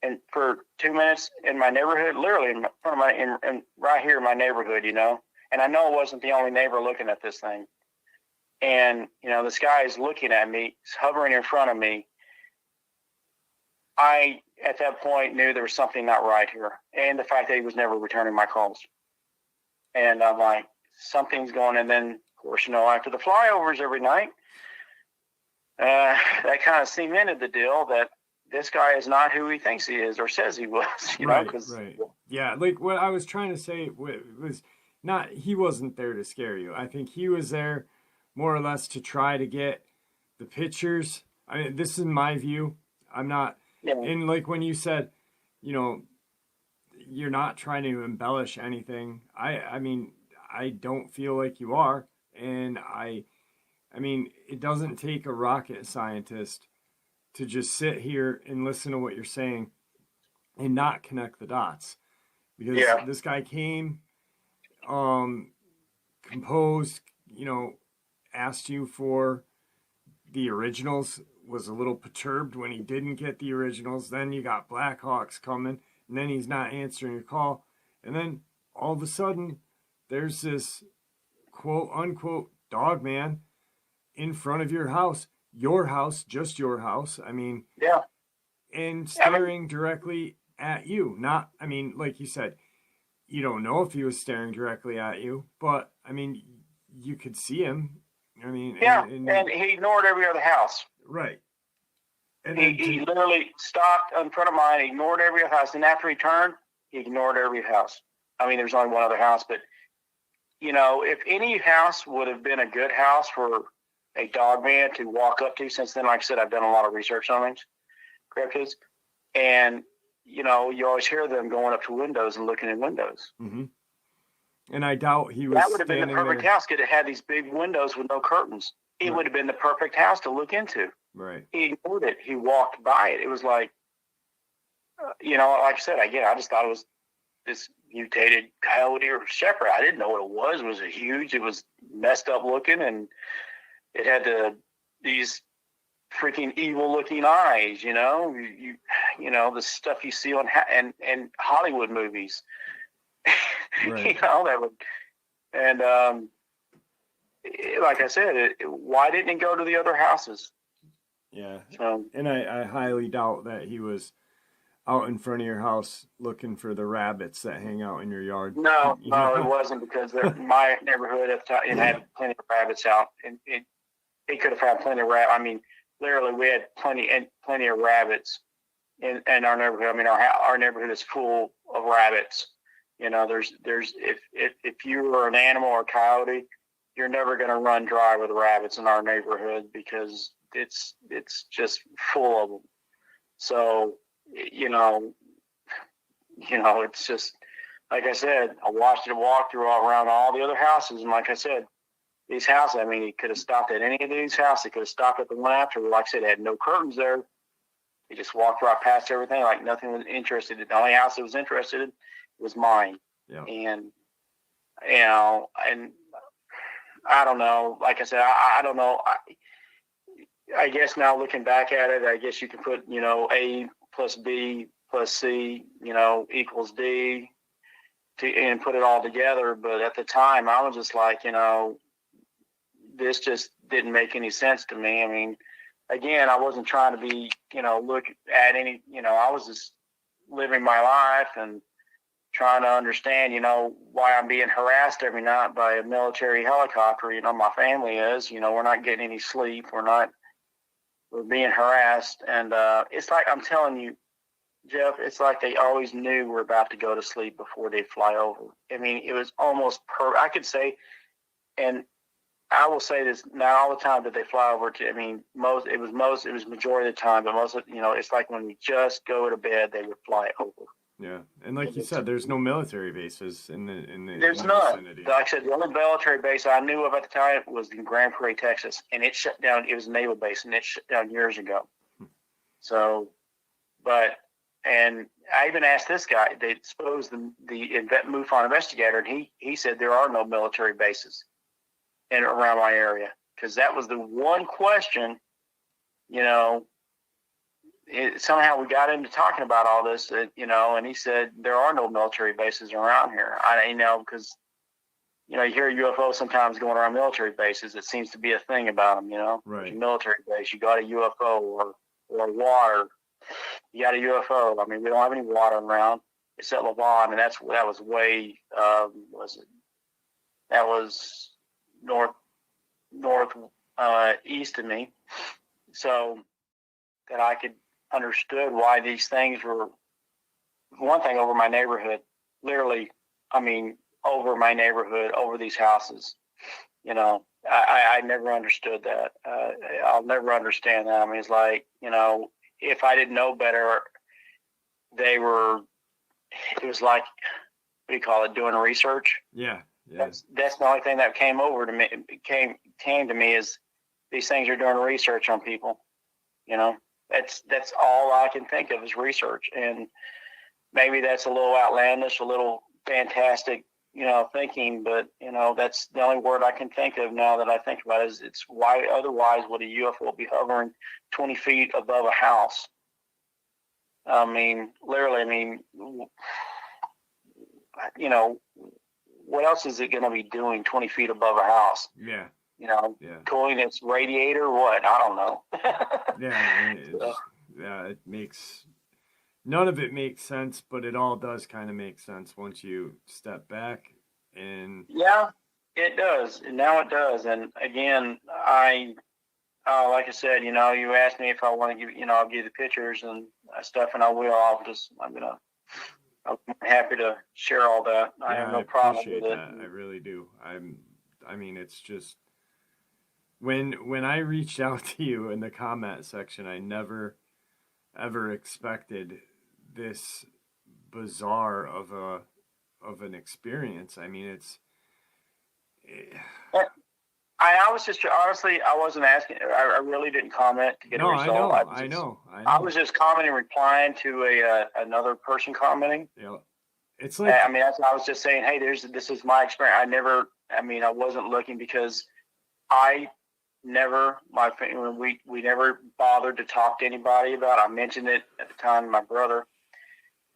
and for 2 minutes in my neighborhood, literally in front of right here in my neighborhood, and I know it wasn't the only neighbor looking at this thing. And, this guy is looking at me, he's hovering in front of me. I, at that point, knew there was something not right here. And the fact that he was never returning my calls. And I'm like, something's going. And then, of course, after the flyovers every night, that kind of cemented the deal that this guy is not who he thinks he is or says he was. Right. Yeah, like what I was trying to say was not, he wasn't there to scare you. I think he was there more or less to try to get the pictures. I mean, this is my view. I'm not, and like when you said, you're not trying to embellish anything. I mean, I don't feel like you are. And I mean, it doesn't take a rocket scientist to just sit here and listen to what you're saying and not connect the dots. Because this guy came, composed, asked you for the originals, was a little perturbed when he didn't get the originals. Then you got Blackhawks coming, and then he's not answering your call. And then all of a sudden, there's this quote unquote Dogman in front of your house, just your house. I mean, and staring directly at you. Not, I mean, like you said, you don't know if he was staring directly at you, but I mean, you could see him. I mean, and he ignored every other house. Right. And he literally stopped in front of mine, ignored every other house, and after he turned, he ignored every house. I mean, there's only one other house, but if any house would have been a good house for a Dogman to walk up to, since then, like I said, I've done a lot of research on things, cryptids, and you always hear them going up to windows and looking in windows. Mm-hmm. And I doubt he was. That would have been the perfect house. Could have had these big windows with no curtains. It would have been the perfect house to look into. Right. He ignored it. He walked by it. It was like, like I said, again, I just thought it was this mutated coyote or shepherd. I didn't know what it was. It was huge. It was messed up looking, and it had these freaking evil looking eyes. The stuff you see on and Hollywood movies. Right. That would, and like I said, why didn't it go to the other houses? Yeah, and I highly doubt that he was out in front of your house looking for the rabbits that hang out in your yard. No, it wasn't, because my neighborhood at the time, it had plenty of rabbits out, and it could have had plenty of rabbits. I mean, literally, we had plenty of rabbits in our neighborhood. I mean, our neighborhood is full of rabbits. There's if you were an animal or coyote, you're never going to run dry with rabbits in our neighborhood, because it's just full of them. So, it's just, like I said, I watched it walk through all around all the other houses. And like I said, these houses, I mean, he could have stopped at any of these houses. He could have stopped at the one after. Like I said, it had no curtains there. He just walked right past everything like nothing was interested in. The only house that was interested in was mine. Yeah. And, and I don't know. Like I said, I don't know. I guess now looking back at it, I guess you can put, A plus B plus C, equals D, and put it all together. But at the time, I was just like, this just didn't make any sense to me. I mean, again, I wasn't trying to be, look at any, I was just living my life and trying to understand, why I'm being harassed every night by a military helicopter. My family is, we're not getting any sleep. We're being harassed. And it's like, I'm telling you, Jeff, it's like they always knew we're about to go to sleep before they fly over. I mean, it was almost I could say, and I will say this not all the time that they fly over to. I mean, it was majority of the time, but most of, it's like when we just go to bed, they would fly over. Yeah, and like you said, there's no military bases in the There's in the none. vicinity. Like I said, the only military base I knew of at the time was in Grand Prairie, Texas, and it shut down. It was a naval base, and it shut down years ago. So, and I even asked this guy. They exposed the MUFON investigator, and he said there are no military bases in around my area, because that was the one question. Somehow we got into talking about all this, and he said there are no military bases around here. Because you hear UFO sometimes going around military bases. It seems to be a thing about them. Right. Military base, you got a UFO or water. You got a UFO. I mean, we don't have any water around except Levon, and that was way that was north east of me, so that I could understood why these things were one thing over my neighborhood. Literally, I mean, over my neighborhood, over these houses. I never understood that. I'll never understand that. I mean, it's like, if I didn't know better, it was like, what do you call it, doing research? Yeah. That's the only thing that came over to me. Came to me is these things are doing research on people. That's all I can think of is research, and maybe that's a little outlandish, a little fantastic, thinking. But that's the only word I can think of now that I think about it, is it's why otherwise would a UFO be hovering 20 feet above a house? I mean, literally. I mean, what else is it going to be doing 20 feet above a house? Yeah. Cooling its radiator, what? I don't know. It makes, none of it makes sense, but it all does kind of make sense once you step back. And yeah, it does. And now it does. And again, like I said, you asked me if I want to give, I'll give you the pictures and stuff, and I will. I'm happy to share all that. I have no problem with it. I really do. I mean, it's just, when I reached out to you in the comment section, I never ever expected this bizarre of an experience. I mean, I was just, honestly, I wasn't asking. I really didn't comment to get a result. I know. I was just commenting, replying to another person commenting. Yeah, it's like, I mean, I was just saying, hey, this is my experience. I wasn't looking, because we never bothered to talk to anybody about it. I mentioned it at the time to my brother,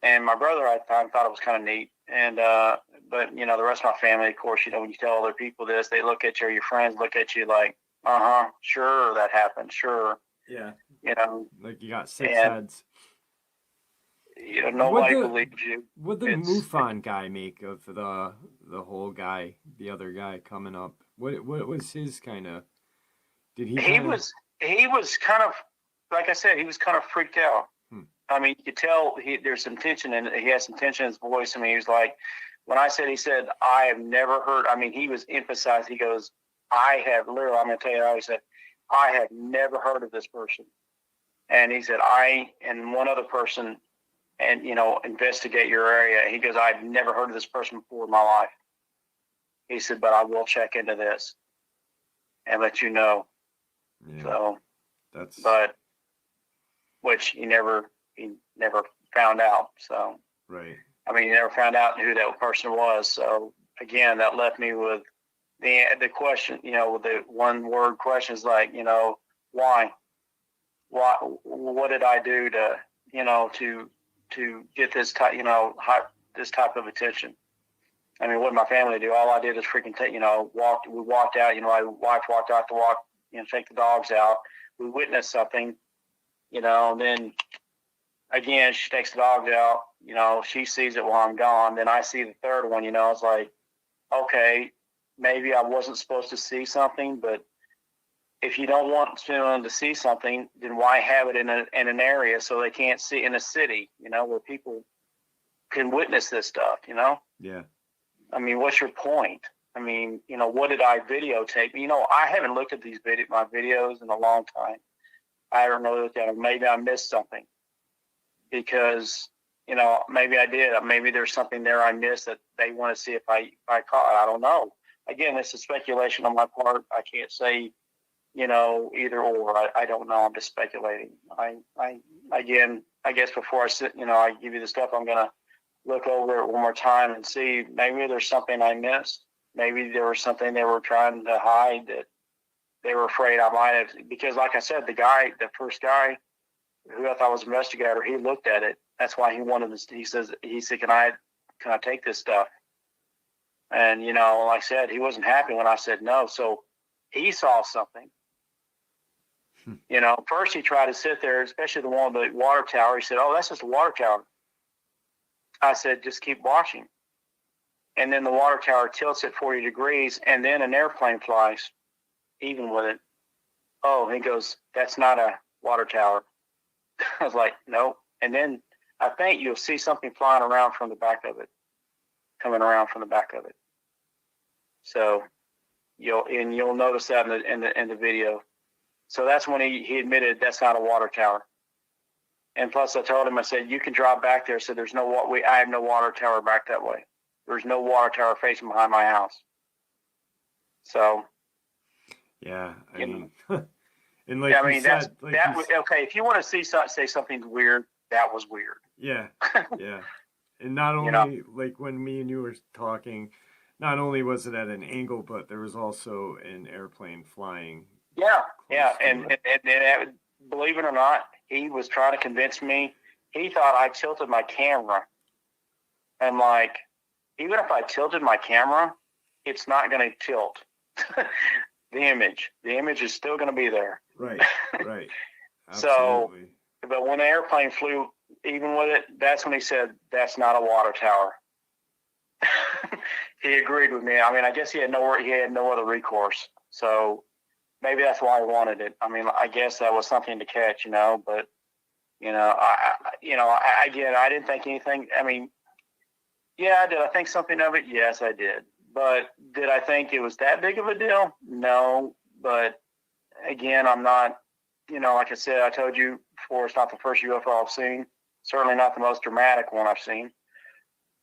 and my brother at the time thought it was kind of neat. And but the rest of my family, of course, when you tell other people this, they look at you, or your friends look at you like, sure, that happened, sure. Yeah. Like you got 6 and, heads. Nobody believes you. What did the MUFON guy make of the whole guy, the other guy coming up? What was his kind of? Did he? He was kind of, like I said, he was kind of freaked out. I mean, you could tell there's some tension, and he has some tension in his voice. I mean, he was like, when I said, he said, I have never heard. I mean, he was emphasized. He goes, I have literally. I'm going to tell you how he said, I have never heard of this person. And he said, I and one other person, and investigate your area. He goes, I've never heard of this person before in my life. He said, but I will check into this and let you know. Yeah, so that's, which he never found out. So right. I mean, he never found out who that person was. So again, that left me with the question, with the one word questions like, why, what did I do to get this type, this type of attention? I mean, what did my family do? All I did is freaking we walked out, my wife walked out to walk, take the dogs out. We witnessed something, and then again, she takes the dogs out, she sees it while I'm gone. Then I see the third one, it's like, okay, maybe I wasn't supposed to see something, but if you don't want someone to see something, then why have it in an area so they can't see in a city, where people can witness this stuff, Yeah. I mean, what's your point? I mean, what did I videotape? I haven't looked at my videos in a long time. I don't know that maybe I missed something because, maybe I did. Maybe there's something there I missed that they want to see if I caught. I don't know. Again, this is speculation on my part. I can't say, either or. I don't know. I'm just speculating. Again, I guess before I sit, I give you the stuff, I'm going to look over it one more time and see maybe there's something I missed. Maybe there was something they were trying to hide that they were afraid I might have. Because like I said, the first guy who I thought was an investigator, he looked at it. That's why he wanted this. He said, can I take this stuff? And, like I said, he wasn't happy when I said no. So he saw something. First he tried to sit there, especially the one with the water tower. He said, oh, that's just a water tower. I said, just keep watching. And then the water tower tilts at 40 degrees, and then an airplane flies, even with it. Oh, he goes, that's not a water tower. I was like, no. And then I think you'll see something flying around from the back of it, coming around from the back of it. So you'll notice that in the video. So that's when he admitted that's not a water tower. And plus, I told him, I said, you can drive back there. So there's I have no water tower back that way. There's no water tower facing behind my house. So. Yeah, I mean, and like you said, okay. If you want to say something's weird, that was weird. Yeah, yeah. And not only like when me and you were talking, not only was it at an angle, but there was also an airplane flying. Yeah, and believe it or not, he was trying to convince me. He thought I tilted my camera. And like, even if I tilted my camera, it's not going to tilt. The image is still going to be there. Right. Absolutely. So, but when the airplane flew, even with it, that's when he said, that's not a water tower. He agreed with me. I mean, I guess he had no other recourse. So maybe that's why he wanted it. I mean, I guess that was something to catch, but, I didn't think anything. I mean, yeah, did I think something of it? Yes, I did. But did I think it was that big of a deal? No. But again, I'm not, like I said, I told you before, it's not the first UFO I've seen. Certainly not the most dramatic one I've seen.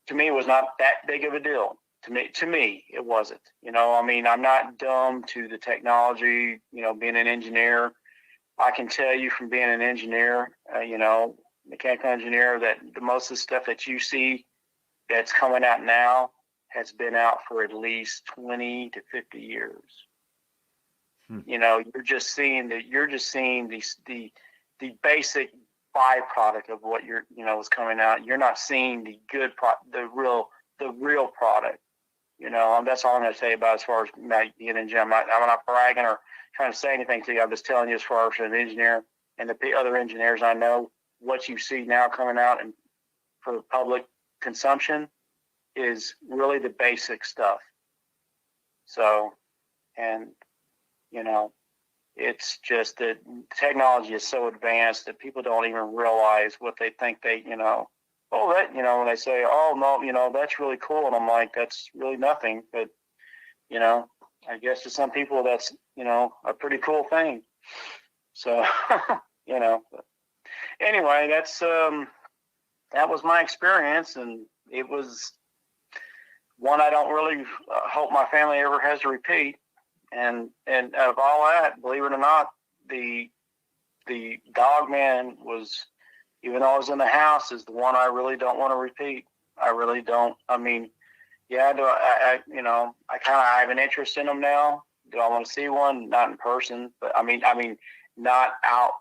To me, it was not that big of a deal. To me, it wasn't. I mean, I'm not dumb to the technology, being an engineer. I can tell you from being an engineer, mechanical engineer, that the most of the stuff that you see that's coming out now has been out for at least 20 to 50 years. You're just seeing the basic byproduct of what is coming out. You're not seeing the good the real product. That's all I'm going to say about as far as being an engineer. I'm not bragging or trying to say anything to you. I'm just telling you as far as an engineer and the other engineers I know, what you see now coming out and for the public consumption is really the basic stuff. So, and, it's just that technology is so advanced that people don't even realize what they think when they say, oh, no, that's really cool. And I'm like, that's really nothing. But, I guess to some people that's, a pretty cool thing. So, anyway, that's, that was my experience. And it was one I don't really hope my family ever has to repeat. And of all that, believe it or not, the Dogman was, even though I was in the house, is the one I really don't want to repeat. I really don't. I mean, yeah, I have an interest in them now. Do I want to see one? Not in person, but I mean, not outside.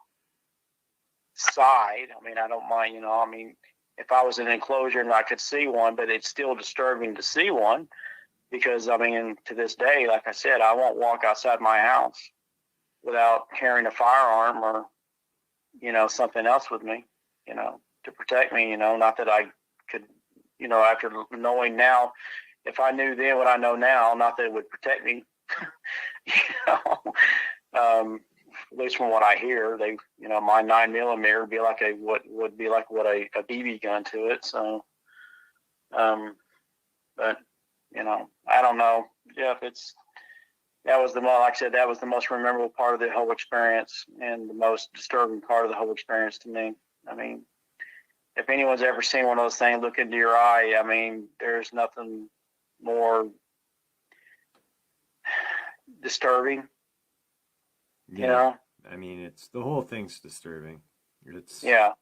I mean, I don't mind, if I was in an enclosure and I could see one, but it's still disturbing to see one. Because, I mean, to this day, like I said, I won't walk outside my house without carrying a firearm or, something else with me, to protect me. Not that I could, after knowing now, if I knew then what I know now, not that it would protect me. At least from what I hear, my 9mm would be like a BB gun to it. So, but I don't know. Yeah, that was like I said, that was the most memorable part of the whole experience and the most disturbing part of the whole experience to me. I mean, if anyone's ever seen one of those things look into your eye, I mean, there's nothing more disturbing. Yeah. I mean, it's the whole thing's disturbing. It's I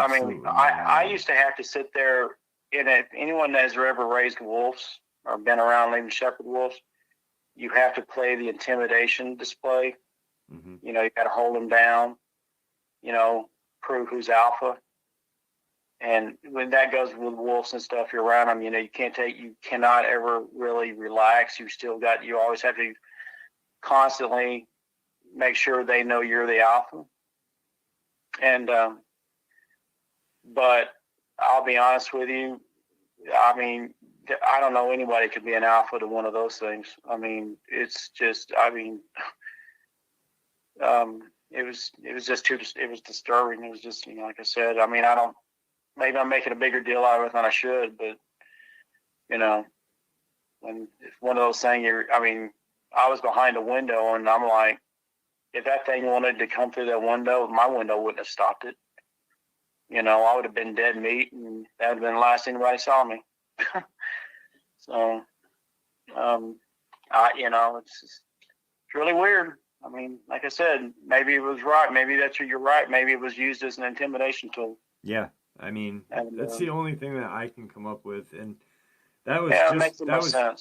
mean, I used to have to sit there. If anyone that has ever raised wolves or been around even shepherd wolves, you have to play the intimidation display. Mm-hmm. You got to hold them down. Prove who's alpha. And when that goes with wolves and stuff, you're around them. You cannot ever really relax. You always have to constantly make sure they know you're the alpha. And, but I'll be honest with you. I mean, I don't know anybody could be an alpha to one of those things. I mean, it's just, it was just it was disturbing. It was just, like I said, I mean, maybe I'm making a bigger deal out of it than I should, but when it's one of those things, I was behind a window and I'm like, if that thing wanted to come through that window, my window wouldn't have stopped it. I would have been dead meat, and that would have been the last thing anybody saw me. So, it's really weird. I mean, like I said, maybe it was right. Maybe you're right. Maybe it was used as an intimidation tool. Yeah. I mean, that's the only thing that I can come up with. And that was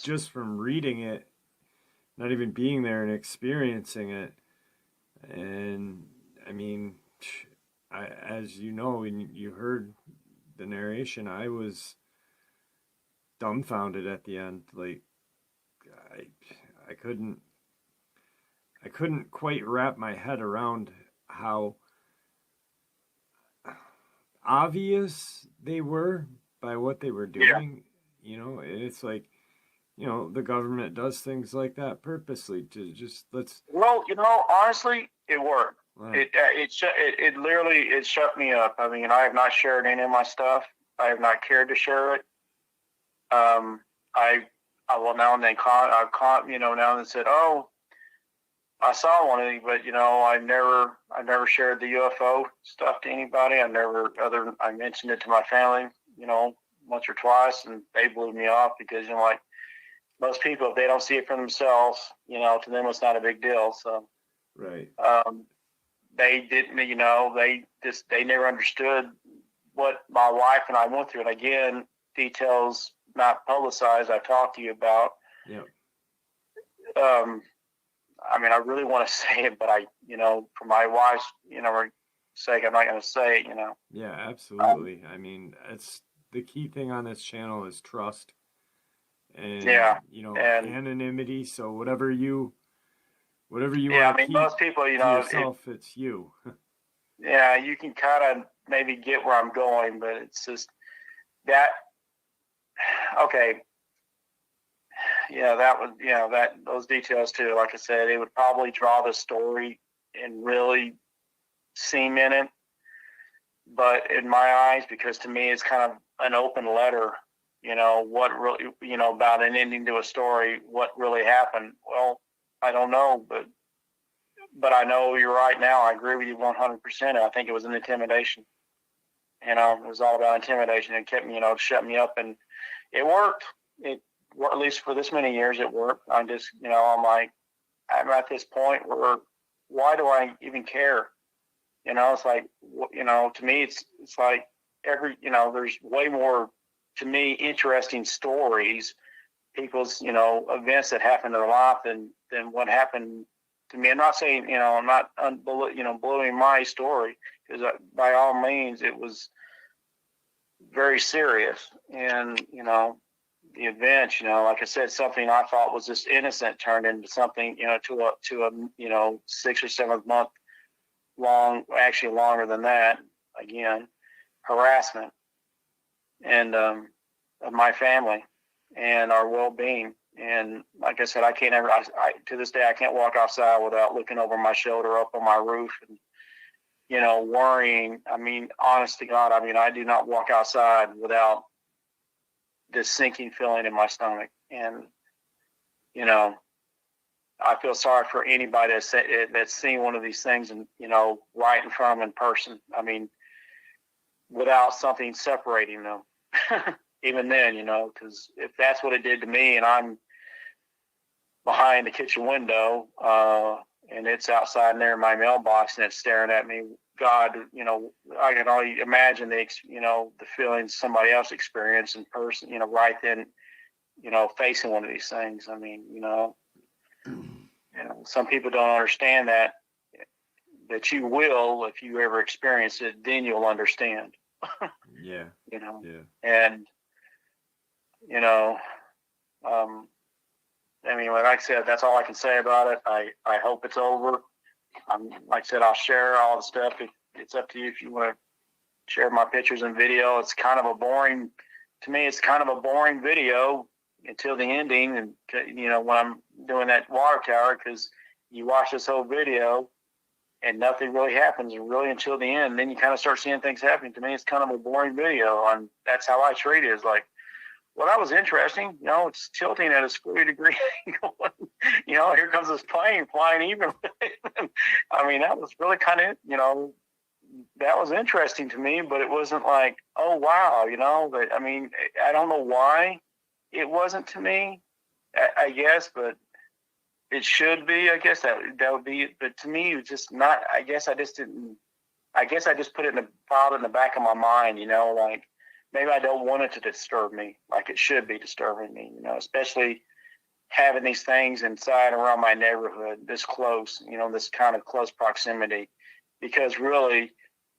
just from reading it, not even being there and experiencing it. And I mean, as you know, and you heard the narration, I was dumbfounded at the end. Like, I couldn't quite wrap my head around how obvious they were by what they were doing. Yeah. It's like, the government does things like that purposely to just Well, honestly, it worked. Wow. It literally shut me up. I mean, I have not shared any of my stuff. I have not cared to share it. I will now and then now and then said, "Oh, I saw one of these," but I never shared the UFO stuff to anybody. I mentioned it to my family, once or twice, and they blew me off because like most people, if they don't see it for themselves, to them it's not a big deal. So, right. They didn't, they never understood what my wife and I went through. And again, details not publicized, I talked to you about. Yeah. I mean, I really want to say it, but for my wife's, sake, I'm not going to say it, Yeah, absolutely. I mean, it's the key thing on this channel is trust and, anonymity. So whatever you want to keep most people, to yourself, it's you. Yeah, you can kind of maybe get where I'm going, but it's just that, okay. Yeah, that was, those details too. Like I said, it would probably draw the story and really seem in it. But in my eyes, because to me it's kind of an open letter, what really, about an ending to a story, what really happened. Well, I don't know, but I know you're right now. I agree with you 100%. I think it was an intimidation. It was all about intimidation. It kept me, shut me up, and it worked. At least for this many years, it worked. I just, I'm like, I'm at this point where, why do I even care? It's like, to me, it's like there's way more, to me, interesting stories, people's, events that happened in their life than what happened to me. I'm not saying, I'm not, blowing my story, because by all means, it was very serious. And, the event, like I said, something I thought was just innocent turned into something, to a 6 or 7 month long, actually longer than that, again. harassment and of my family and our well-being. And like I said, I can't ever, to this day, I can't walk outside without looking over my shoulder up on my roof and, you know, worrying. I mean, honest to God, I mean, I do not walk outside without this sinking feeling in my stomach. And, you know, I feel sorry for anybody that's seen one of these things and, you know, right in front of them in person. I mean, without something separating them. Even then, you know, because if that's what it did to me and I'm behind the kitchen window and it's outside near my mailbox and it's staring at me, God, you know, I can only imagine the feelings somebody else experienced in person, you know, right then, you know, facing one of these things. I mean, you know, some people don't understand that you will, if you ever experience it, then you'll understand. Yeah. You know, yeah. And, you know, I mean, like I said, that's all I can say about it. I hope it's over. Like I said, I'll share all the stuff. It's up to you if you want to share my pictures and video. It's kind of a boring, to me, it's kind of a boring video until the ending. And, you know, when I'm doing that water tower, because you watch this whole video and nothing really happens really until the end. Then you kind of start seeing things happening. To me, it's kind of a boring video. And that's how I treat it. Is like, well, that was interesting. You know, it's tilting at a 40-degree angle. You know, here comes this plane flying even. I mean, that was really kind of, you know, that was interesting to me, but it wasn't like, oh, wow, you know. But I mean, I don't know why it wasn't to me, I guess, but it should be. I guess that would be, but to me, it was just not. I guess I just put it filed in the back of my mind, you know, like maybe I don't want it to disturb me like it should be disturbing me, you know, especially having these things inside around my neighborhood this close, you know, this kind of close proximity, because really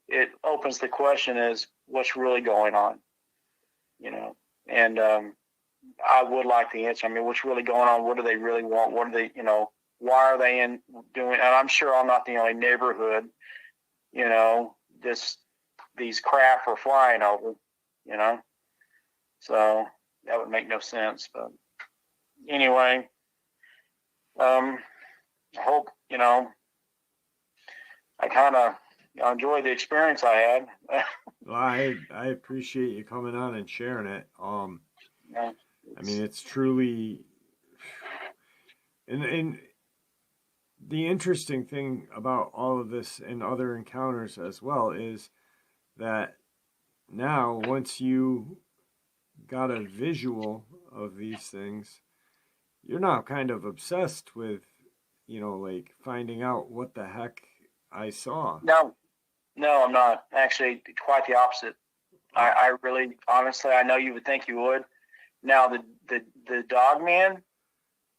it opens the question is what's really going on, you know, and I would like the answer. I mean, what's really going on? What do they really want? What are they, you know, why are they doing? And I'm sure I'm not the only neighborhood, you know, these craft were flying over, you know, so that would make no sense. But anyway, I hope, you know, I kind of enjoyed the experience I had. Well, I appreciate you coming on and sharing it. Yeah, I mean, it's truly, and the interesting thing about all of this and other encounters as well is that now once you got a visual of these things, you're not kind of obsessed with, you know, like finding out what the heck I saw. No, I'm not. Actually, quite the opposite. I really, honestly, I know you would think you would. Now, the Dogman,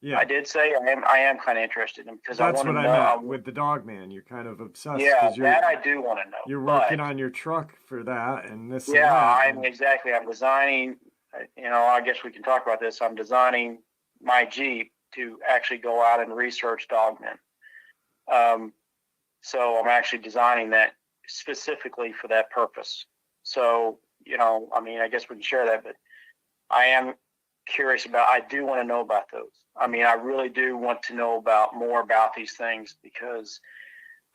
yeah, I did say I am kind of interested in him because I that's want to what know. I meant with the Dogman. You're kind of obsessed. Yeah, 'cause that I do want to know. You're working on your truck for that and this. Yeah, and that. I'm designing. You know, I guess we can talk about this. I'm designing my Jeep to actually go out and research Dogman. So I'm actually designing that specifically for that purpose. So, you know, I mean, I guess we can share that, but I am curious I do want to know about those. I mean, I really do want to know more about these things because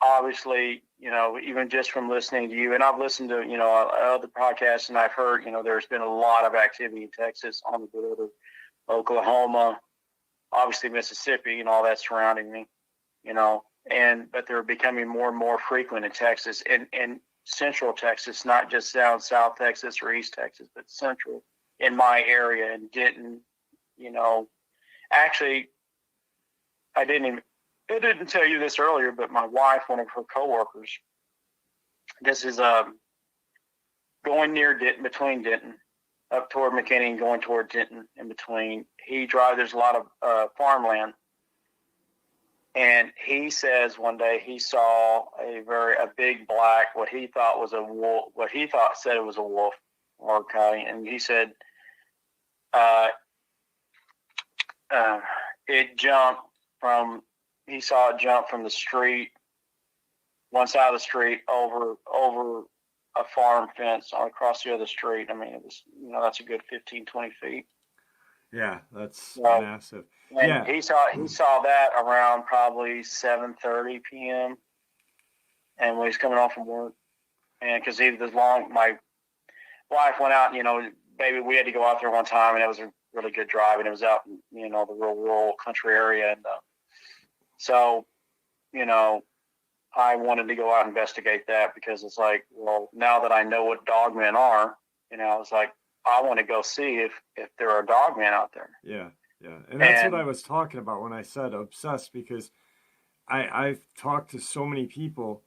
obviously, you know, even just from listening to you, and I've listened to, you know, other podcasts and I've heard, you know, there's been a lot of activity in Texas, on the border, Oklahoma, obviously Mississippi and all that surrounding me, you know, but they're becoming more and more frequent in Texas and central Texas, not just down South Texas or East Texas, but central in my area in Denton, you know. Actually, I didn't tell you this earlier, but my wife, one of her coworkers, this is going near Denton, between Denton, up toward McKinney and going toward Denton in between. There's a lot of farmland. And he says one day he saw a big black, what he thought was a wolf, said it was a wolf or a coyote. And he said he saw it jump from the street, one side of the street over a farm fence across the other street. I mean, it was, that's a good 15, 20 feet. Yeah, that's So, massive. and Yeah. he saw that around probably 7:30 p.m. And when he's coming home from work, and because my wife went out, baby, we had to go out there one time, and it was a really good drive, and it was out in, the real rural country area, and so, I wanted to go out and investigate that because it's like, well, now that I know what dogmen are, it's like, I want to go see if there are dogmen out there. Yeah, yeah. And that's what I was talking about when I said obsessed, because I've talked to so many people.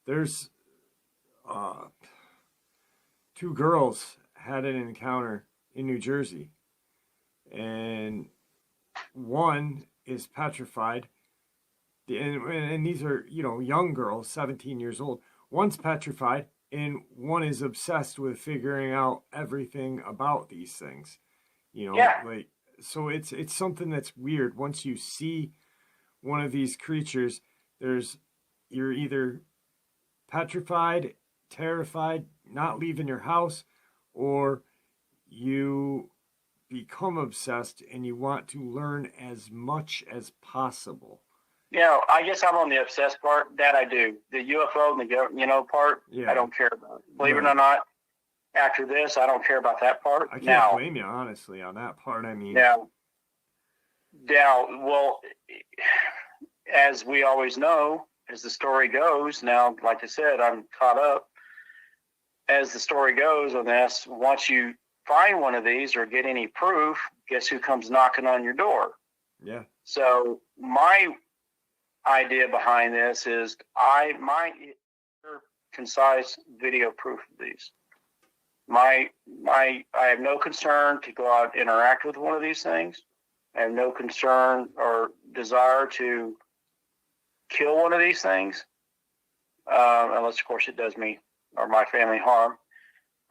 There's 2 girls had an encounter in New Jersey, and one is petrified. And these are, young girls, 17 years old. One's petrified, and one is obsessed with figuring out everything about these things. Like, so it's something that's weird. Once you see one of these creatures, you're either petrified, terrified, not leaving your house, or you become obsessed and you want to learn as much as possible. I guess I'm on the obsessed part. That I do. The UFO and the part, yeah. I don't care about. Believe it or not, after this, I don't care about that part. I can't blame you, honestly, on that part. I mean, now, well, as we always know, as the story goes, now, like I said, I'm caught up. As the story goes on this, once you find one of these or get any proof, guess who comes knocking on your door? Yeah. So my idea behind this is I concise video proof of these. I have no concern to go out and interact with one of these things. I have no concern or desire to kill one of these things, unless of course it does me or my family harm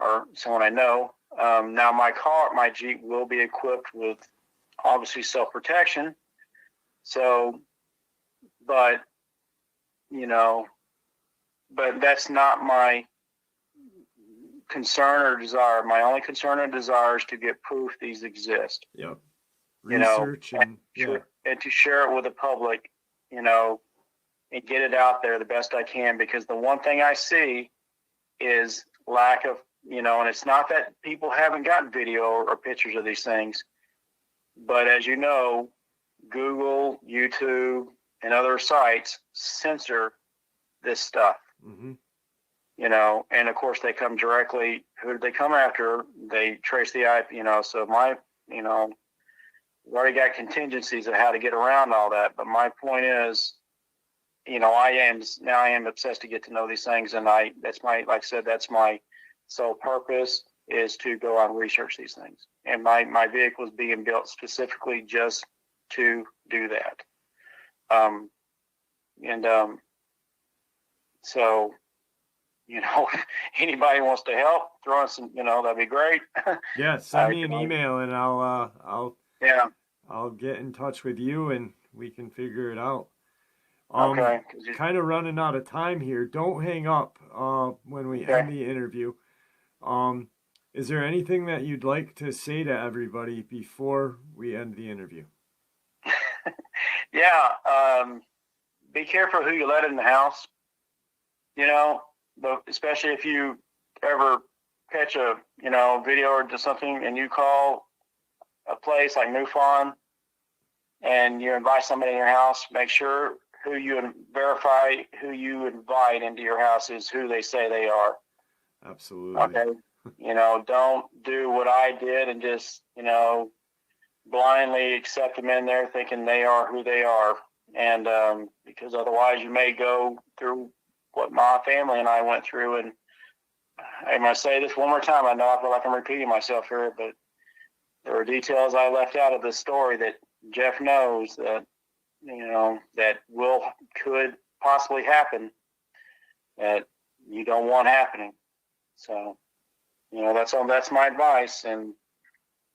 or someone I know. Now my Jeep will be equipped with obviously self-protection. So, but that's not my concern or desire. My only concern and desire is to get proof these exist. Yep. Research and to share it with the public, and get it out there the best I can, because the one thing I see is lack of, and it's not that people haven't gotten video or pictures of these things, but as you know, Google, YouTube, and other sites censor this stuff. Mm-hmm. And of course they come directly. Who do they come after? They trace the IP. So we've already got contingencies of how to get around all that. But my point is, I am obsessed to get to know these things, and that's my sole purpose is to go out and research these things. And my vehicle is being built specifically just to do that. So, if anybody wants to help, throw in some, that'd be great. Yeah, send me an email and I'll get in touch with you and we can figure it out. Okay. Kind of running out of time here. Don't hang up when we end the interview. Is there anything that you'd like to say to everybody before we end the interview? Be careful who you let in the house. But especially if you ever catch a video or do something and you call a place like MUFON and you invite somebody in your house, make sure verify who you invite into your house is who they say they are. Absolutely. Okay. Don't do what I did and just, blindly accept them in there thinking they are who they are. And because otherwise you may go through what my family and I went through. And I'm going to say this one more time. I know I feel like I'm repeating myself here, but there are details I left out of this story that Jeff knows that, that could possibly happen that you don't want happening. So, that's my advice. And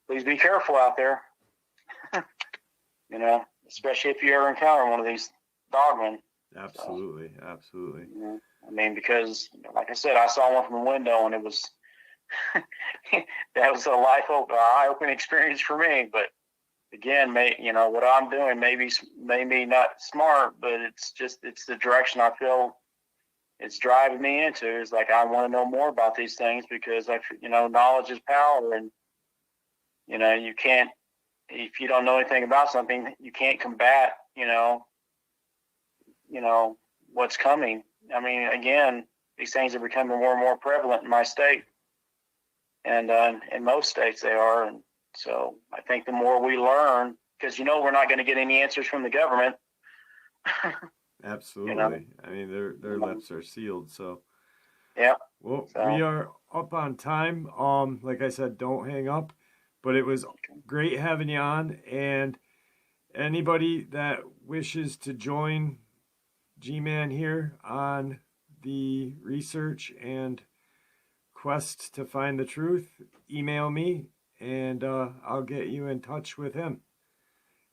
please be careful out there, especially if you ever encounter one of these dogmen. Absolutely, absolutely. I mean, because like I said, I saw one from the window, and it was that was a eye-opening experience for me. But again, what I'm doing maybe not smart, but it's the direction I feel it's driving me into. Is like I want to know more about these things because knowledge is power, and you can't, if you don't know anything about something, you can't combat what's coming. I mean, again, these things are becoming more and more prevalent in my state, and in most states they are. And so I think the more we learn, because we're not going to get any answers from the government. Absolutely. I mean, their lips are sealed. So yeah. Well, we are up on time. Like I said, don't hang up. But it was great having you on. And anybody that wishes to join G-Man here on the research and quest to find the truth, email me, and I'll get you in touch with him.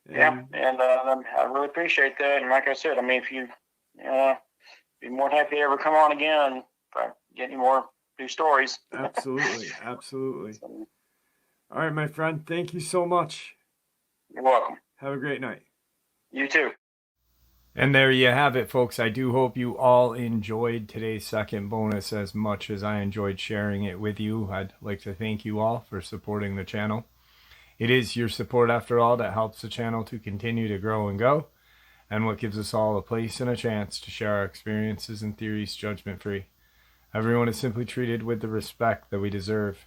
And I really appreciate that. And like I said, I mean, if you be more than happy to ever come on again, if I get any more new stories. Absolutely, absolutely. All right, my friend. Thank you so much. You're welcome. Have a great night. You too. And there you have it, folks. I do hope you all enjoyed today's second bonus as much as I enjoyed sharing it with you. I'd like to thank you all for supporting the channel. It is your support, after all, that helps the channel to continue to grow and go, and what gives us all a place and a chance to share our experiences and theories judgment-free. Everyone is simply treated with the respect that we deserve.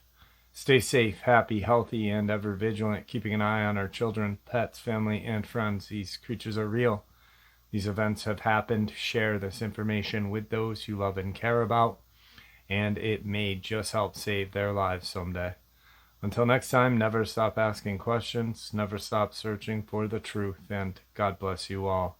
Stay safe, happy, healthy, and ever vigilant, keeping an eye on our children, pets, family, and friends. These creatures are real. These events have happened. Share this information with those you love and care about, and it may just help save their lives someday. Until next time, never stop asking questions, never stop searching for the truth, and God bless you all.